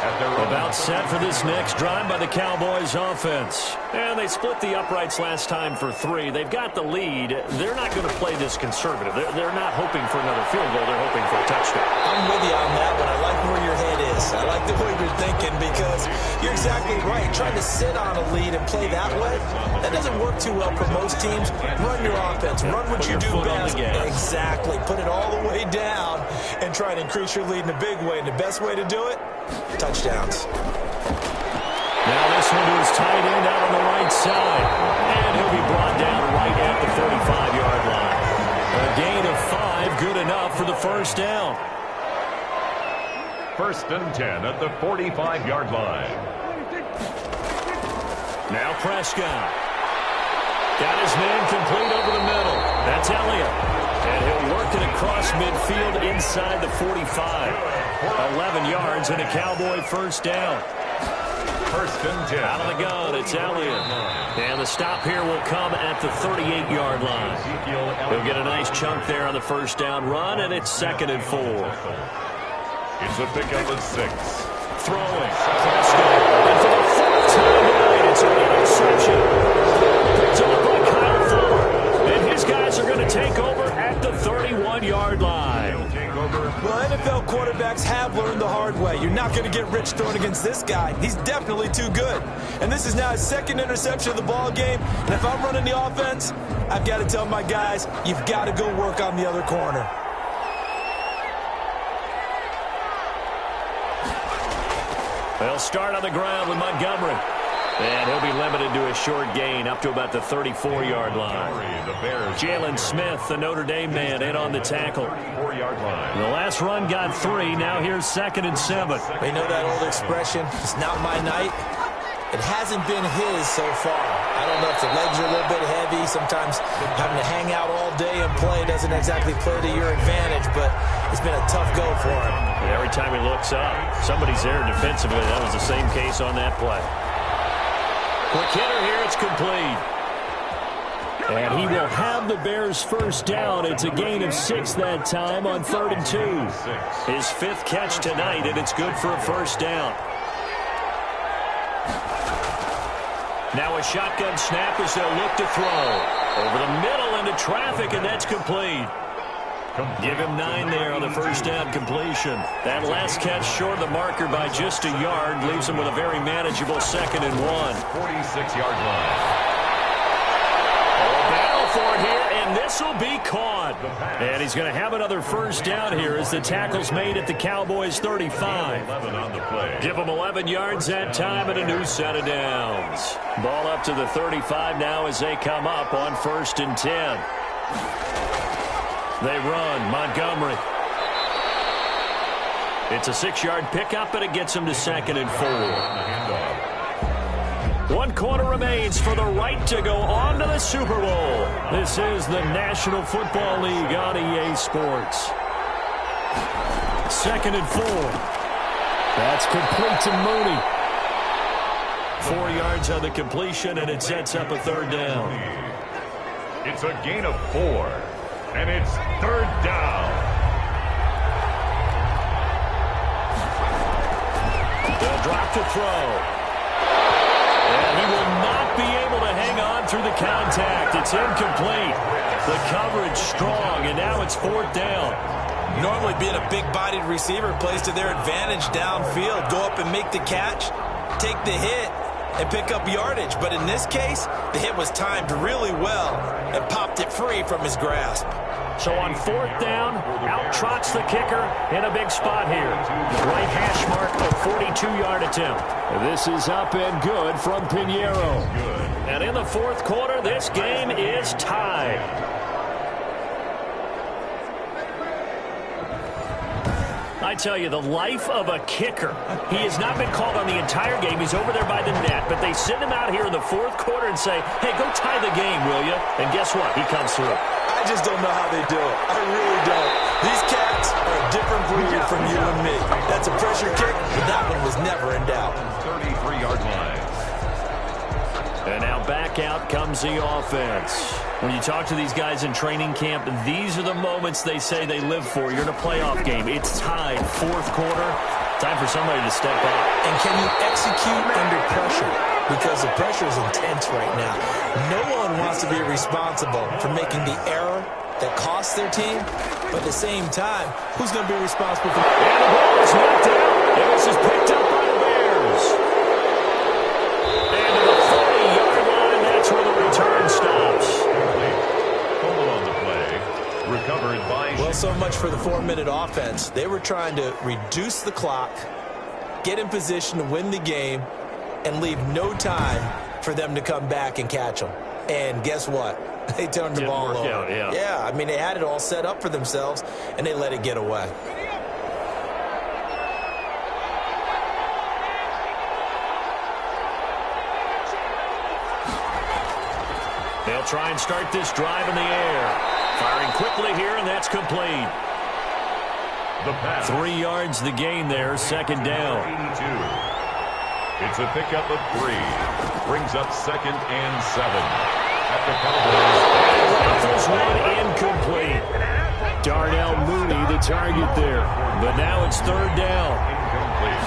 About set for this next drive by the Cowboys offense. And they split the uprights last time for 3. They've got the lead. They're not going to play this conservative. They're not hoping for another field goal. They're hoping for a touchdown. I'm with you on that one. I like where your head is. I like the way you're thinking, because you're exactly right. Trying to sit on a lead and play that way, that doesn't work too well for most teams. Run your offense. Run what you do best. Exactly. Put it all the way down and try to increase your lead in a big way. And the best way to do it, touchdowns. Now this one to his tight end out on the right side. And he'll be brought down right at the 45-yard line. A gain of 5, good enough for the 1st down. 1st and 10 at the 45-yard line. Now Prescott. Got his man complete over the middle. That's Elliott. And he'll work it across midfield inside the 45. 11 yards and a Cowboy 1st down. 1st and 10. Out of the gun, it's Elliott. And the stop here will come at the 38-yard line. He'll get a nice chunk there on the 1st down run, and it's 2nd and 4. It's a pickup of 6. Throwing. Prescott. And for the 4th time tonight, it's an interception. Picked up by Kyle Fuller. And his guys are going to take over at the 31-yard line. Well, NFL quarterbacks have learned the hard way. You're not going to get rich throwing against this guy. He's definitely too good. And this is now his 2nd interception of the ball game. And if I'm running the offense, I've got to tell my guys, you've got to go work on the other corner. They'll start on the ground with Montgomery. And he'll be limited to a short gain up to about the 34-yard line. Jalen Smith, the Notre Dame man, in on the tackle. 4-yard line. The last run got 3. Now here's 2nd and 7. They know that old expression, it's not my night. It hasn't been his so far. I don't know if the legs are a little bit heavy. Sometimes having to hang out all day and play doesn't exactly play to your advantage, but it's been a tough go for him. And every time he looks up, somebody's there defensively. That was the same case on that play. Quick hitter here, it's complete. And he will have the Bears' 1st down. It's a gain of 6 that time on 3rd and 2. His 5th catch tonight, and it's good for a 1st down. Now a shotgun snap as they'll look to throw. Over the middle into traffic, and that's complete. Give him 9 there on the 1st down completion. That last catch short of the marker by just a yard leaves him with a very manageable 2nd and 1. 46-yard line. Battle for it here, and this will be caught. And he's going to have another 1st down here as the tackle's made at the Cowboys' 35. 11 on the play. Give him 11 yards that time and a new set of downs. Ball up to the 35 now as they come up on 1st and 10. They run. Montgomery. It's a 6-yard pickup, and it gets him to 2nd and 4. 1 quarter remains for the right to go on to the Super Bowl. This is the National Football League on EA Sports. 2nd and 4. That's complete to Mooney. 4 yards on the completion, and it sets up a 3rd down. It's a gain of 4. And it's 3rd down. They'll drop to throw. And he will not be able to hang on through the contact. It's incomplete. The coverage strong, and now it's 4th down. Normally being a big-bodied receiver plays to their advantage downfield. Go up and make the catch, take the hit, and pick up yardage. But in this case, the hit was timed really well and popped it free from his grasp. So on 4th down, out trots the kicker in a big spot here. Right hash mark of 42-yard attempt. This is up and good from Pinheiro. And in the 4th quarter, this game is tied. I tell you, the life of a kicker. He has not been called on the entire game. He's over there by the net, but they send him out here in the 4th quarter and say, hey, go tie the game, will you? And guess what? He comes through. I just don't know how they do it. I really don't. These cats are a different breed from you and me. That's a pressure kick, but that one was never in doubt. 33-yard line. And now back out comes the offense. When you talk to these guys in training camp, these are the moments they say they live for. You're in a playoff game. It's tied, 4th quarter. Time for somebody to step up. And can you execute under pressure? Because the pressure is intense right now. No one wants to be responsible for making the error that costs their team. But at the same time, who's going to be responsible for... And the ball is knocked out. And this is picked up by the Bears. And to the 40-yard line, that's where the return stops. Fumble on the play. Recovered by... Well, so much for the 4-minute offense. They were trying to reduce the clock, get in position to win the game, and leave no time for them to come back and catch them. And guess what? They turned the ball over. Out, yeah, I mean, they had it all set up for themselves, and they let it get away. They'll try and start this drive in the air. Firing quickly here, and that's complete. The pass. 3 yards the gain there, 2nd down. 82. It's a pickup of 3. Brings up 2nd and 7. At the Rifles one incomplete. Darnell Mooney, the target there. But now it's 3rd down. Incomplete.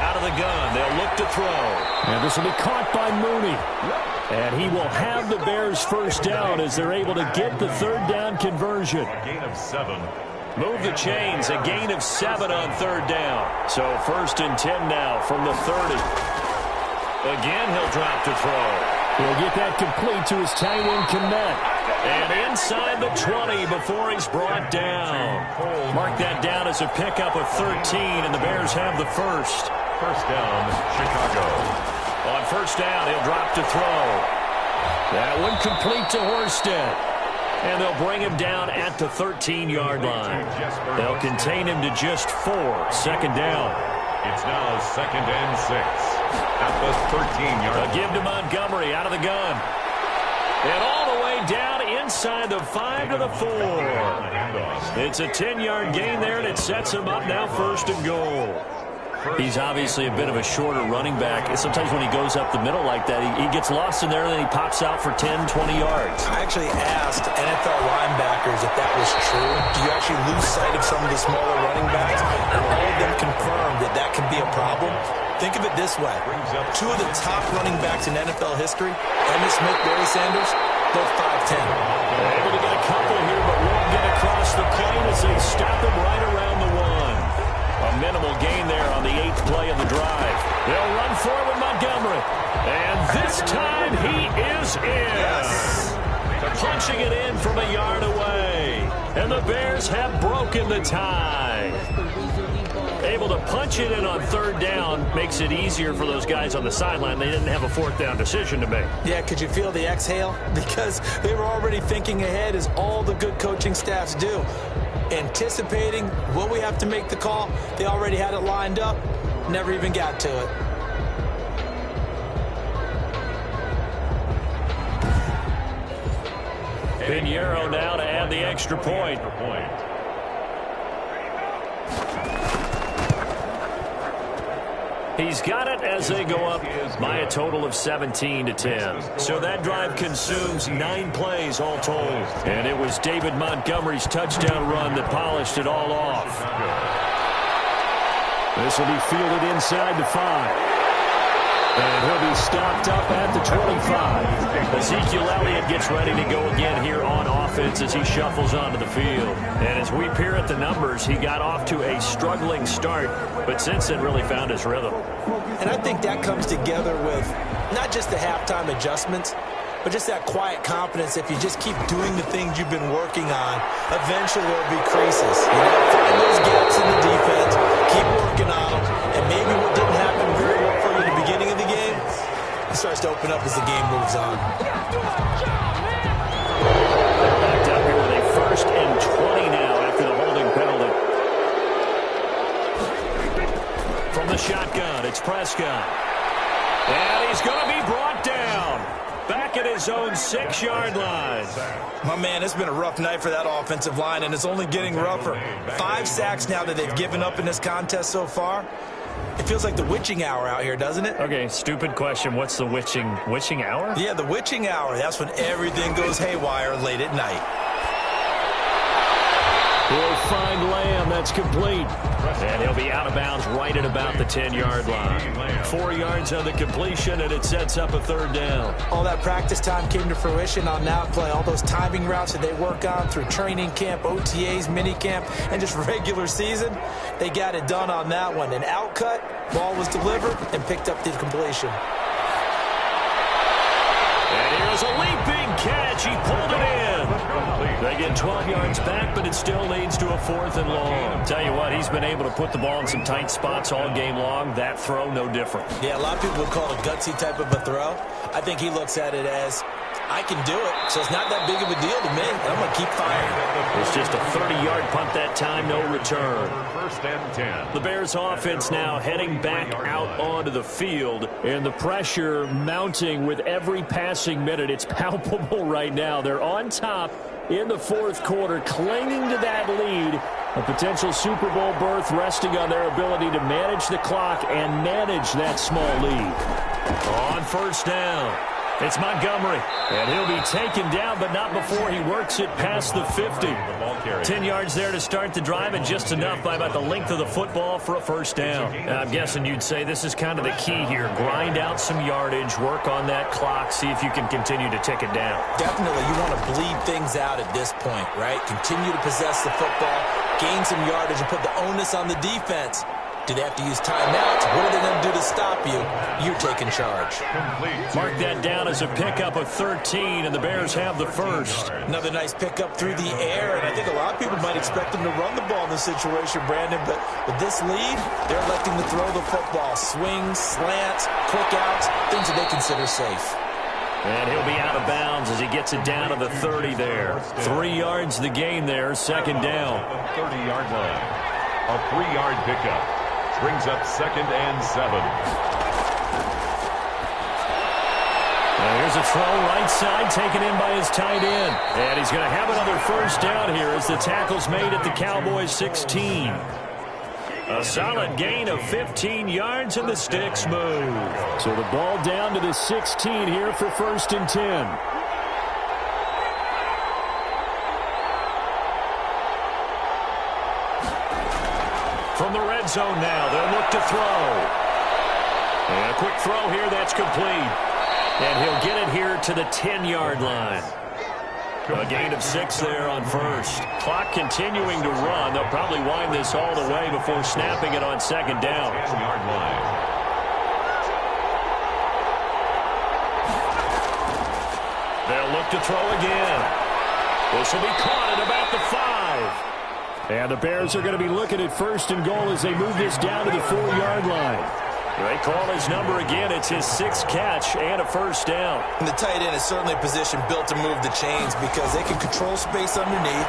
Out of the gun, they'll look to throw. And this will be caught by Mooney. And he will have the Bears 1st down as they're able to get the 3rd down conversion. Gain of 7. Move the chains, a gain of 7 on 3rd down. So 1st and 10 now from the 30. Again, he'll drop to throw. He'll get that complete to his tight end, Kmet. And inside the 20 before he's brought down. Mark that down as a pickup of 13, and the Bears have the 1st. 1st down, Chicago. On 1st down, he'll drop to throw. That one complete to Horsted. And they'll bring him down at the 13-yard line. They'll contain him to just 4. 2nd down. It's now 2nd and 6. At the 13-yard line. Give to Montgomery out of the gun. And all the way down inside the 5 to the 4. It's a 10-yard gain there, and it sets him up now 1st and goal. He's obviously a bit of a shorter running back. Sometimes when he goes up the middle like that, he gets lost in there, and then he pops out for 10, 20 yards. I actually asked NFL linebackers if that was true. Do you actually lose sight of some of the smaller running backs? And all of them confirmed that that can be a problem. Think of it this way. 2 of the top running backs in NFL history, Emmitt Smith, Barry Sanders, both 5'10". They're able to get a couple here, but won't get across the plane as they stop him right around the 1. A minimal gain there on the 8th play of the drive. They'll run forward Montgomery. And this time he is in. Yes. Punching it in from a yard away. And the Bears have broken the tie. Able to punch it in on 3rd down makes it easier for those guys on the sideline. They didn't have a 4th down decision to make. Yeah, could you feel the exhale? Because they were already thinking ahead, as all the good coaching staffs do. Anticipating what we have to make the call. They already had it lined up. Never even got to it. Pinheiro now to add the extra point. He's got it as they go up by a total of 17-10. So that drive consumes 9 plays all told. And it was David Montgomery's touchdown run that polished it all off. This will be fielded inside the 5. And he'll be stopped up at the 25. Ezekiel Elliott gets ready to go again here on offense as he shuffles onto the field. And as we peer at the numbers, he got off to a struggling start, but since then really found his rhythm. And I think that comes together with not just the halftime adjustments, but just that quiet confidence. If you just keep doing the things you've been working on, eventually there'll be creases. You know, find those gaps in the defense, keep working on them, and maybe what didn't happen very well for you in the beginning of the game, it starts to open up as the game moves on. They're backed up here with a 1st and 20 now after the holding penalty. From the shotgun, it's Prescott. And he's going to be brought down. Back at his own 6-yard line. My man, it's been a rough night for that offensive line, and it's only getting rougher. 5 sacks now that they've given up in this contest so far. It feels like the witching hour out here, doesn't it? Okay, stupid question. What's the witching hour? Yeah, the witching hour. That's when everything goes haywire late at night. He'll find Lamb. That's complete. And he'll be out of bounds right at about the 10-yard line. 4 yards on the completion, and it sets up a 3rd down. All that practice time came to fruition on that play. All those timing routes that they work on through training camp, OTAs, minicamp, and just regular season, they got it done on that one. An outcut, ball was delivered, and picked up the completion. And here's a leaping catch. He pulled it in. They get 12 yards back, but it still leads to a 4th and long. Tell you what, he's been able to put the ball in some tight spots all game long. That throw, no different. Yeah, a lot of people would call it a gutsy type of a throw. I think he looks at it as, I can do it, so it's not that big of a deal to me. I'm going to keep firing. It's just a 30-yard punt that time, no return. 1st and 10. The Bears offense now heading back out onto the field, and the pressure mounting with every passing minute. It's palpable right now. They're on top in the 4th quarter, clinging to that lead. A potential Super Bowl berth resting on their ability to manage the clock and manage that small lead. On 1st down, it's Montgomery, and he'll be taken down, but not before he works it past the 50. 10 yards there to start the drive, and just enough by about the length of the football for a 1st down. I'm guessing you'd say this is kind of the key here. Grind out some yardage, work on that clock, see if you can continue to tick it down. Definitely, you want to bleed things out at this point, right? Continue to possess the football, gain some yardage, and put the onus on the defense. Do they have to use timeouts? What are they going to do to stop you? You're taking charge. Mark that down as a pickup of 13, and the Bears have the 1st. Another nice pickup through the air, and I think a lot of people might expect them to run the ball in this situation, Brandon, but with this lead, they're electing to throw the football. Swings, slants, quick outs, things that they consider safe. And he'll be out of bounds as he gets it down to the 30 there. 3 yards the gain there, 2nd down. 30-yard line. A 3-yard pickup. Brings up 2nd and 7. Now here's a throw right side taken in by his tight end. And he's going to have another 1st down here as the tackle's made at the Cowboys 16. A solid gain of 15 yards and the sticks move. So the ball down to the 16 here for 1st and 10. From the red zone now, they'll look to throw. And a quick throw here, that's complete. And he'll get it here to the 10-yard line. A gain of 6 there on 1st. Clock continuing to run. They'll probably wind this all the way before snapping it on 2nd down. 10-yard line. They'll look to throw again. This will be caught at about the 5. And the Bears are going to be looking at 1st and goal as they move this down to the 4-yard line. They call his number again. It's his 6th catch and a 1st down. And the tight end is certainly a position built to move the chains because they can control space underneath.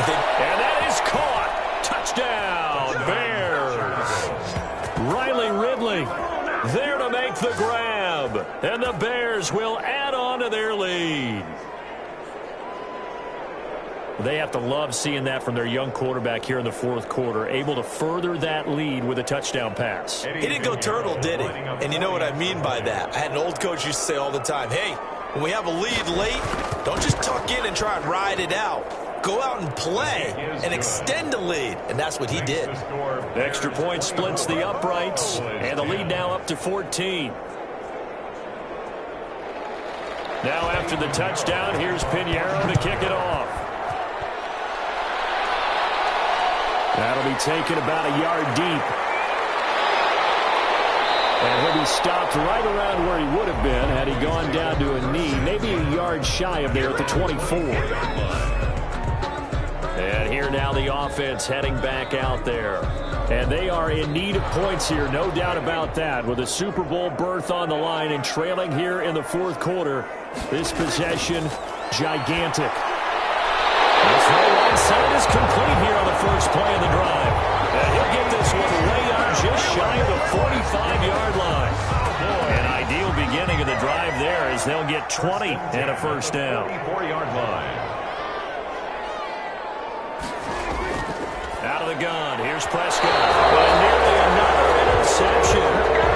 And that is caught. Touchdown, Bears. Riley Ridley there to make the grab. And the Bears will add on to their lead. They have to love seeing that from their young quarterback here in the 4th quarter, able to further that lead with a touchdown pass. He didn't go turtle, did he? And you know what I mean by that. I had an old coach used to say all the time, hey, when we have a lead late, don't just tuck in and try and ride it out. Go out and play and extend the lead. And that's what he did. Extra point splits the uprights, and the lead now up to 14. Now after the touchdown, here's Pinheiro to kick it off. That'll be taken about a yard deep. And he'll be stopped right around where he would have been had he gone down to a knee, maybe a yard shy of there at the 24. And here now the offense heading back out there. And they are in need of points here, no doubt about that, with a Super Bowl berth on the line and trailing here in the fourth quarter. This possession, gigantic. The throw line side is complete here on the first play of the drive. And he'll get this one way up just shy of the 45-yard line. An ideal beginning of the drive there as they'll get 20 and a first down. 44-yard line. Out of the gun, here's Prescott. And nearly another interception.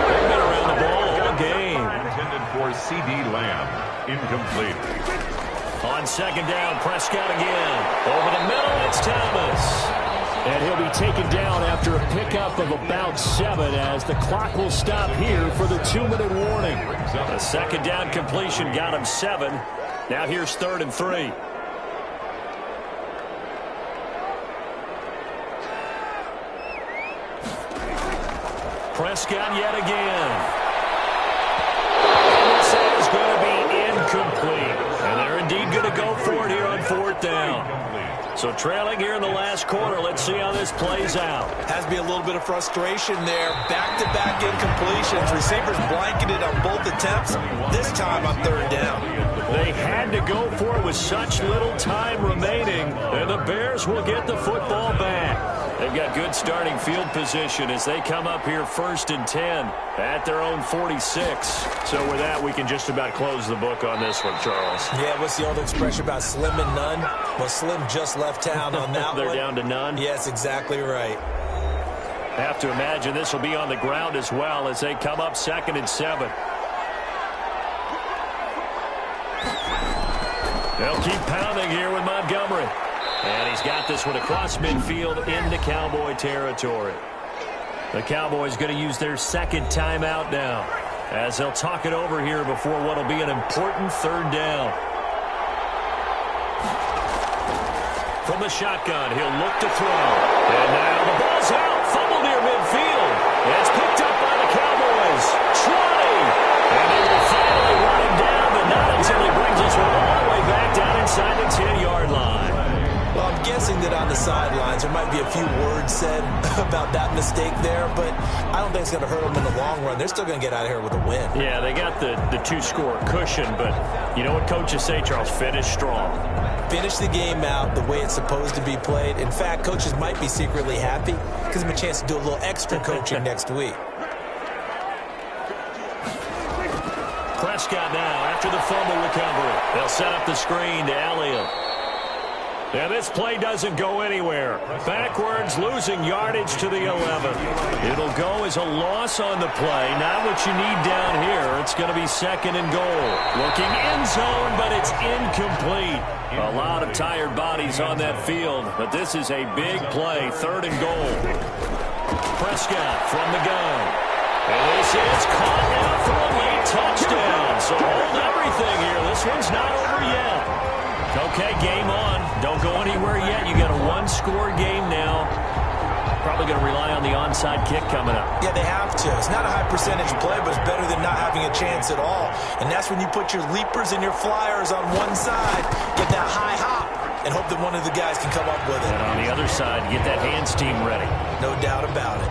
They've been around the ball all game. Intended for C.D. Lamb. Incomplete. On second down, Prescott again. Over the middle, it's Thomas. And he'll be taken down after a pickup of about 7 as the clock will stop here for the 2-minute warning. A second down completion got him 7. Now here's 3rd and 3. Prescott yet again. And this is going to be incomplete. And they're indeed going to go for it here on 4th down. So trailing here in the last quarter. Let's see how this plays out. Has to be a little bit of frustration there. Back-to-back incompletions. Receivers blanketed on both attempts. This time on 3rd down. They had to go for it with such little time remaining. And the Bears will get the football back. They've got good starting field position as they come up here 1st and 10 at their own 46. So with that, we can just about close the book on this one, Charles. Yeah, what's the old expression about slim and none? Well, Slim just left town on that They're one. down to none? Yes, exactly right. Have to imagine this will be on the ground as well as they come up 2nd and 7. They'll keep pounding here with Montgomery. And he's got this one across midfield into Cowboy territory. The Cowboys going to use their 2nd timeout now as they'll talk it over here before what will be an important 3rd down. From the shotgun, he'll look to throw. And now the ball's out. Fumble near midfield. It's picked up by the Cowboys. 20. And they will finally run him down, but not until he brings this one all the way back down inside the 10-yard line. Well, I'm guessing that on the sidelines there might be a few words said about that mistake there, but I don't think it's going to hurt them in the long run. They're still going to get out of here with a win. Yeah, they got the 2-score cushion, but you know what coaches say, Charles? Finish strong. Finish the game out the way it's supposed to be played. In fact, coaches might be secretly happy. Gives them a chance to do a little extra coaching next week. Prescott now after the fumble recovery. They'll set up the screen to Elliott. And this play doesn't go anywhere. Backwards, losing yardage to the 11. It'll go as a loss on the play. Not what you need down here. It's going to be 2nd and goal. Looking end zone, but it's incomplete. A lot of tired bodies on that field, but this is a big play. 3rd and goal. Prescott from the gun. And this is caught now for a late touchdown. So hold everything here. This one's not over yet. Okay, game on. Don't go anywhere yet. You got a 1-score game now. Probably going to rely on the onside kick coming up. Yeah, they have to. It's not a high percentage play, but it's better than not having a chance at all. And that's when you put your leapers and your flyers on one side, get that high hop, and hope that one of the guys can come up with it. And on the other side, get that hands team ready. No doubt about it.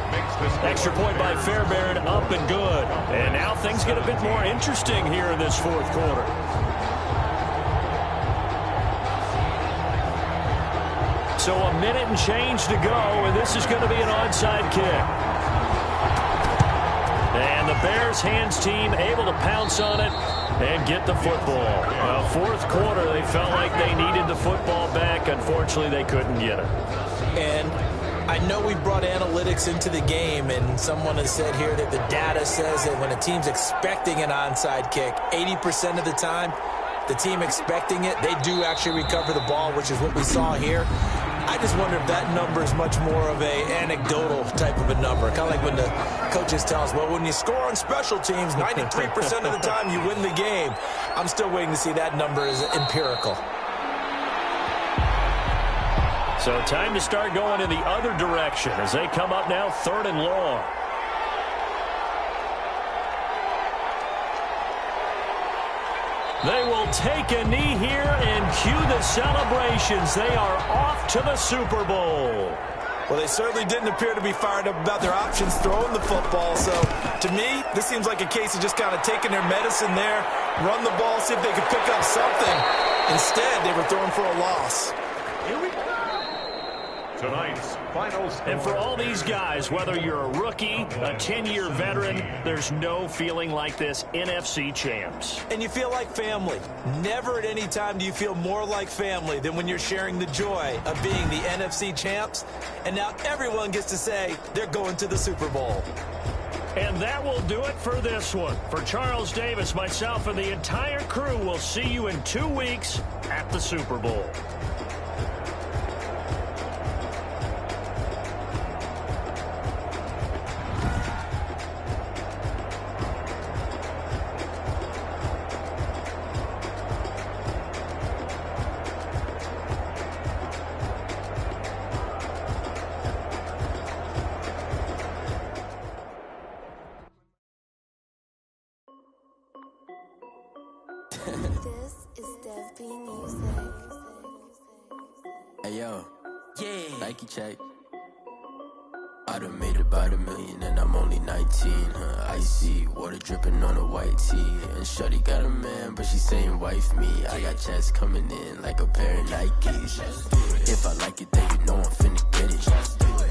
Extra point by Fairbairn, up and good. And now things get a bit more interesting here in this 4th quarter. So a minute and change to go, and this is going to be an onside kick. And the Bears hands team able to pounce on it and get the football. Well, 4th quarter, they felt like they needed the football back. Unfortunately, they couldn't get it. And I know we brought analytics into the game, and someone has said here that the data says that when a team's expecting an onside kick, 80% of the time, the team expecting it, they do actually recover the ball, which is what we saw here. I just wonder if that number is much more of a anecdotal type of a number. Kind of like when the coaches tell us, well, when you score on special teams, 93% of the time you win the game. I'm still waiting to see that number as empirical. So time to start going in the other direction as they come up now 3rd and long. They will take a knee here and cue the celebrations. They are off to the Super Bowl. Well, they certainly didn't appear to be fired up about their options throwing the football. So, to me, this seems like a case of just kind of taking their medicine there, run the ball, see if they could pick up something. Instead, they were throwing for a loss. Here we go. Tonight's final score. And for all these guys, whether you're a rookie, a 10-year veteran, there's no feeling like this NFC champs. And you feel like family. Never at any time do you feel more like family than when you're sharing the joy of being the NFC champs. And now everyone gets to say they're going to the Super Bowl. And that will do it for this one. For Charles Davis, myself, and the entire crew, we'll see you in 2 weeks at the Super Bowl. This is Dev B Music. Hey yo, yeah, Nike check. I done made about $1 million and I'm only 19. Icy water dripping on a white tee. And shorty got a man, but she saying wife me. I got checks coming in like a pair of Nikes. If I like it, then you know I'm finna get it.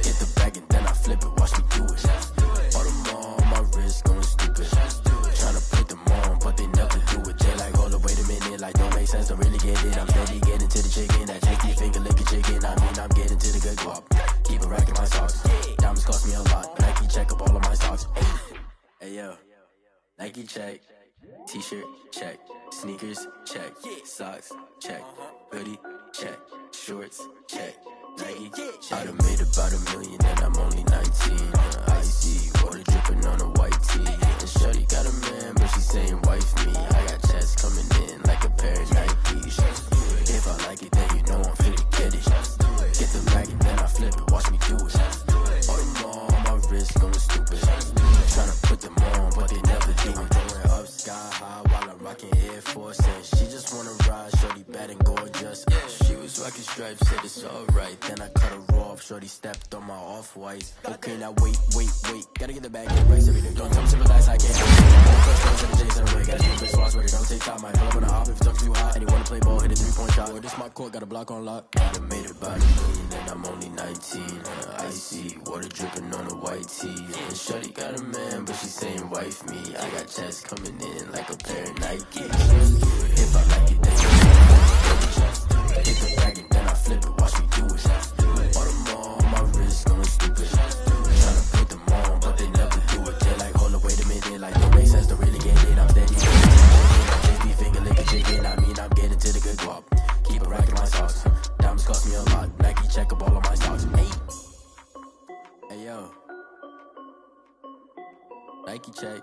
Get the bag and then I flip it, watch me do it. All them on my wrist going stupid. Tryna put them on, but they never do it. They like, hold up, wait a minute, like don't make sense, don't really get it. I'm steady getting to the chicken, that tricky finger licking chicken. I mean, I'm getting to the good guap. Keep a rack in my socks. Diamonds cost me a lot. Nike check up all of my stocks. Hey yo, Nike check. T-shirt check. Sneakers check. Socks check. Hoodie check. Shorts check. Nike I done made about $1 million and I'm only 19. Icy water dripping on a white tee. And shorty got a man, but she saying wife me. I got checks coming in like a pair of Nikes. If I like it, then you know I'm finna get it. Get the bag and then I flip it, watch me do it. All them on my wrist going stupid. Tryna put them on, but they never do. I'm going up sky high while I'm rocking Air Force. And she just wanna ride, shorty bad and gorgeous. She was rocking stripes, said it's alright. Then I cut her off, shorty stepped on my off-whites. Okay, now wait, gotta get the bag and race everything. Don't tell me simple lies, I can't. First the J's in the way, gotta keep this fast, but it don't take time. Might pull up on the hop if it's too hot. And you wanna play ball, hit a 3-point shot. Or this my court, got a block on lock. I done made about $1 million and I'm only 19. Icy water dripping on a white tee. And shorty got a man, but she saying wife me. I got checks coming in like a pair of Nikes. If I like it, then you hit the bag and then I flip it, watch me do it. All them on my wrist going stupid. Tryna put them on, but they never do it. They're like, hold up, wait a minute, like don't make sense, don't really get it. I'm steady getting finger licking chicken. I mean, I'm getting to the good guap. Keep a rack in my socks. Diamonds cost me a lot. Nike check up all of my stocks. Hey yo, Nike check.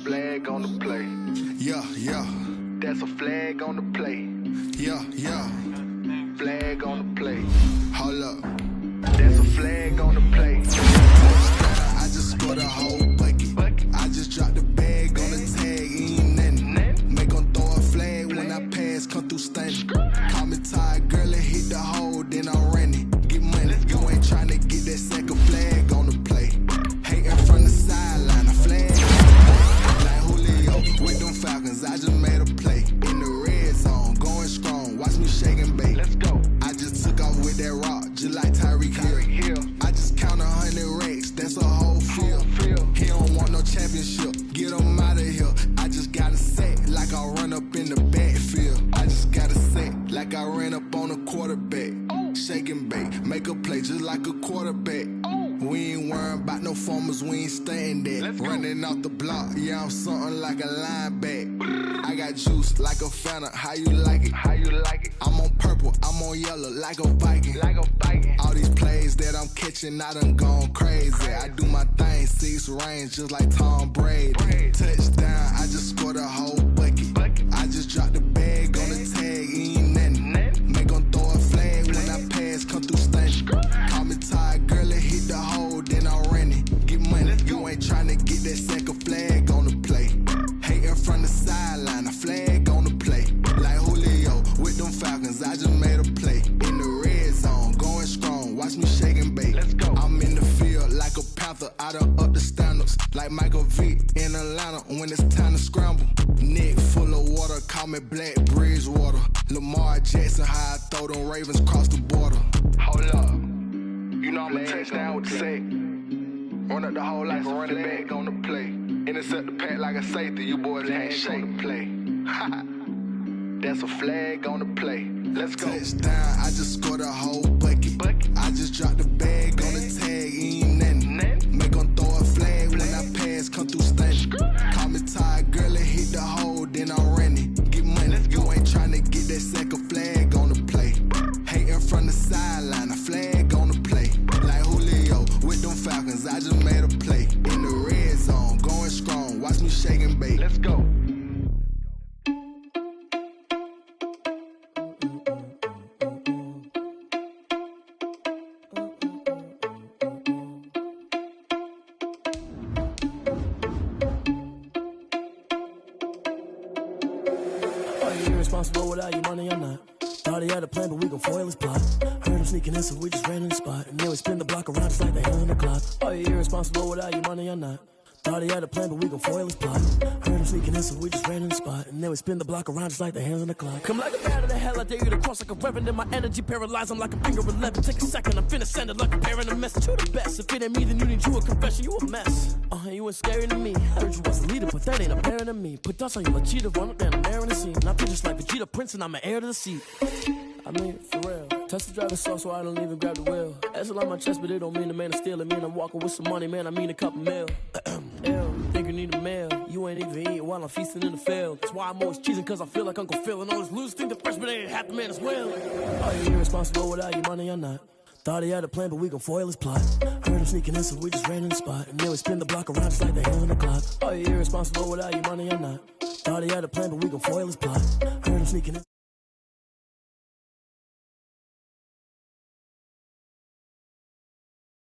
Flag on the play. Yeah. That's a flag on the play. Yeah. Flag on the play. Hold up. That's a flag on the play. Touchdown, I just scored a whole bucket. I just dropped the bag on the tag, ain't nothing. Make 'em throw a flag when I pass, come through stunning. Call me tired, girl, and hit the hole, then I'm running. Get money, you ain't tryna get that second flag on the play. Hating from the sideline, a flag. Like Julio with them Falcons, I just made a play. In the red zone, going strong, watch me shake and bake. Let's go. I just took off with that rock, just like Tyreek Hill. I just count 100 racks, that's a whole field. He don't want no championship, get him out of here. I just gotta set like I run up in the backfield. I just gotta set like I ran up on a quarterback. Shake and bake, make a play just like a quarterback. We ain't worrying about no formers, we ain't staying there. Running off the block, yeah, I'm something like a linebacker. I got juice like a Fanta, how you like it? I'm on purple, I'm on yellow like a Viking. All these plays that I'm catching, I done gone crazy. I do my thing, 6 range just like Tom Brady. Touchdown, I just scored a whole bucket. I just dropped the bag on the tag, ain't nothing. Make 'em throw a flag when I pass, come through stunning. Bridgewater. Lamar Jackson, how I throw them Ravens across the border. Hold up. You know I'm a touchdown with the sack. Run up the whole life, running back on the play. Intercept the pack like a safety, you boys ain't shake the play. That's a flag on the play. Let's go. Touchdown, I just scored a whole bucket. I just dropped the bag on the tag, ain't nothing. Make them throw a flag when I pass, come through stunning. Call me tired, girl, and hit the hole, then I'm running. Get money, you ain't tryna get that second flag on the play. Hating from the sideline, a flag on the play. Like Julio with them Falcons, I just made a play. In the red zone, going strong, watch me shake and bake. Let's go. Irresponsible without your money or not. Thought he had a plan, but we gon' foil his plot. Heard him sneaking in, so we just ran in the spot. And then we spin the block around just like the hand on the clock. Are you irresponsible without your money or not? Thought he had a plan, but we gon' foil his plot. Heard him sneaking in, so we just ran in the spot. And then we spin the block around just like the hands on the clock. Come like a bat of the hell, I dare you to cross like a reverend. In my energy paralyzed, I'm like a finger 11. Take a second, I'm finna send it like a parent a message. You the best, if it ain't me, then you need you a confession. You a mess, you ain't scary to me. Heard you was a leader, but that ain't apparent to me. Put dust on you like cheetah, run up down the air in the scene. And I feel just like Vegeta Prince, and I'm an heir to the seat. I mean, for real. Touch the driver's soft, so I don't even grab the wheel. That's on my chest, but it don't mean the man is stealing. It mean I'm walking with some money, man, I mean a couple mil. Ew, think you need a meal. You ain't even eating while I'm feasting in the field. That's why I'm always cheesing, cause I feel like Uncle Phil. And all this lose think the freshman ain't half the man as well. Are you irresponsible without your money or not? Thought he had a plan, but we gon' foil his plot. Heard him sneaking in, so we just ran in the spot. And then we spin the block around just like the hand on the clock. Are you irresponsible without your money or not? Thought he had a plan, but we gon' foil his plot. Heard him sneaking in.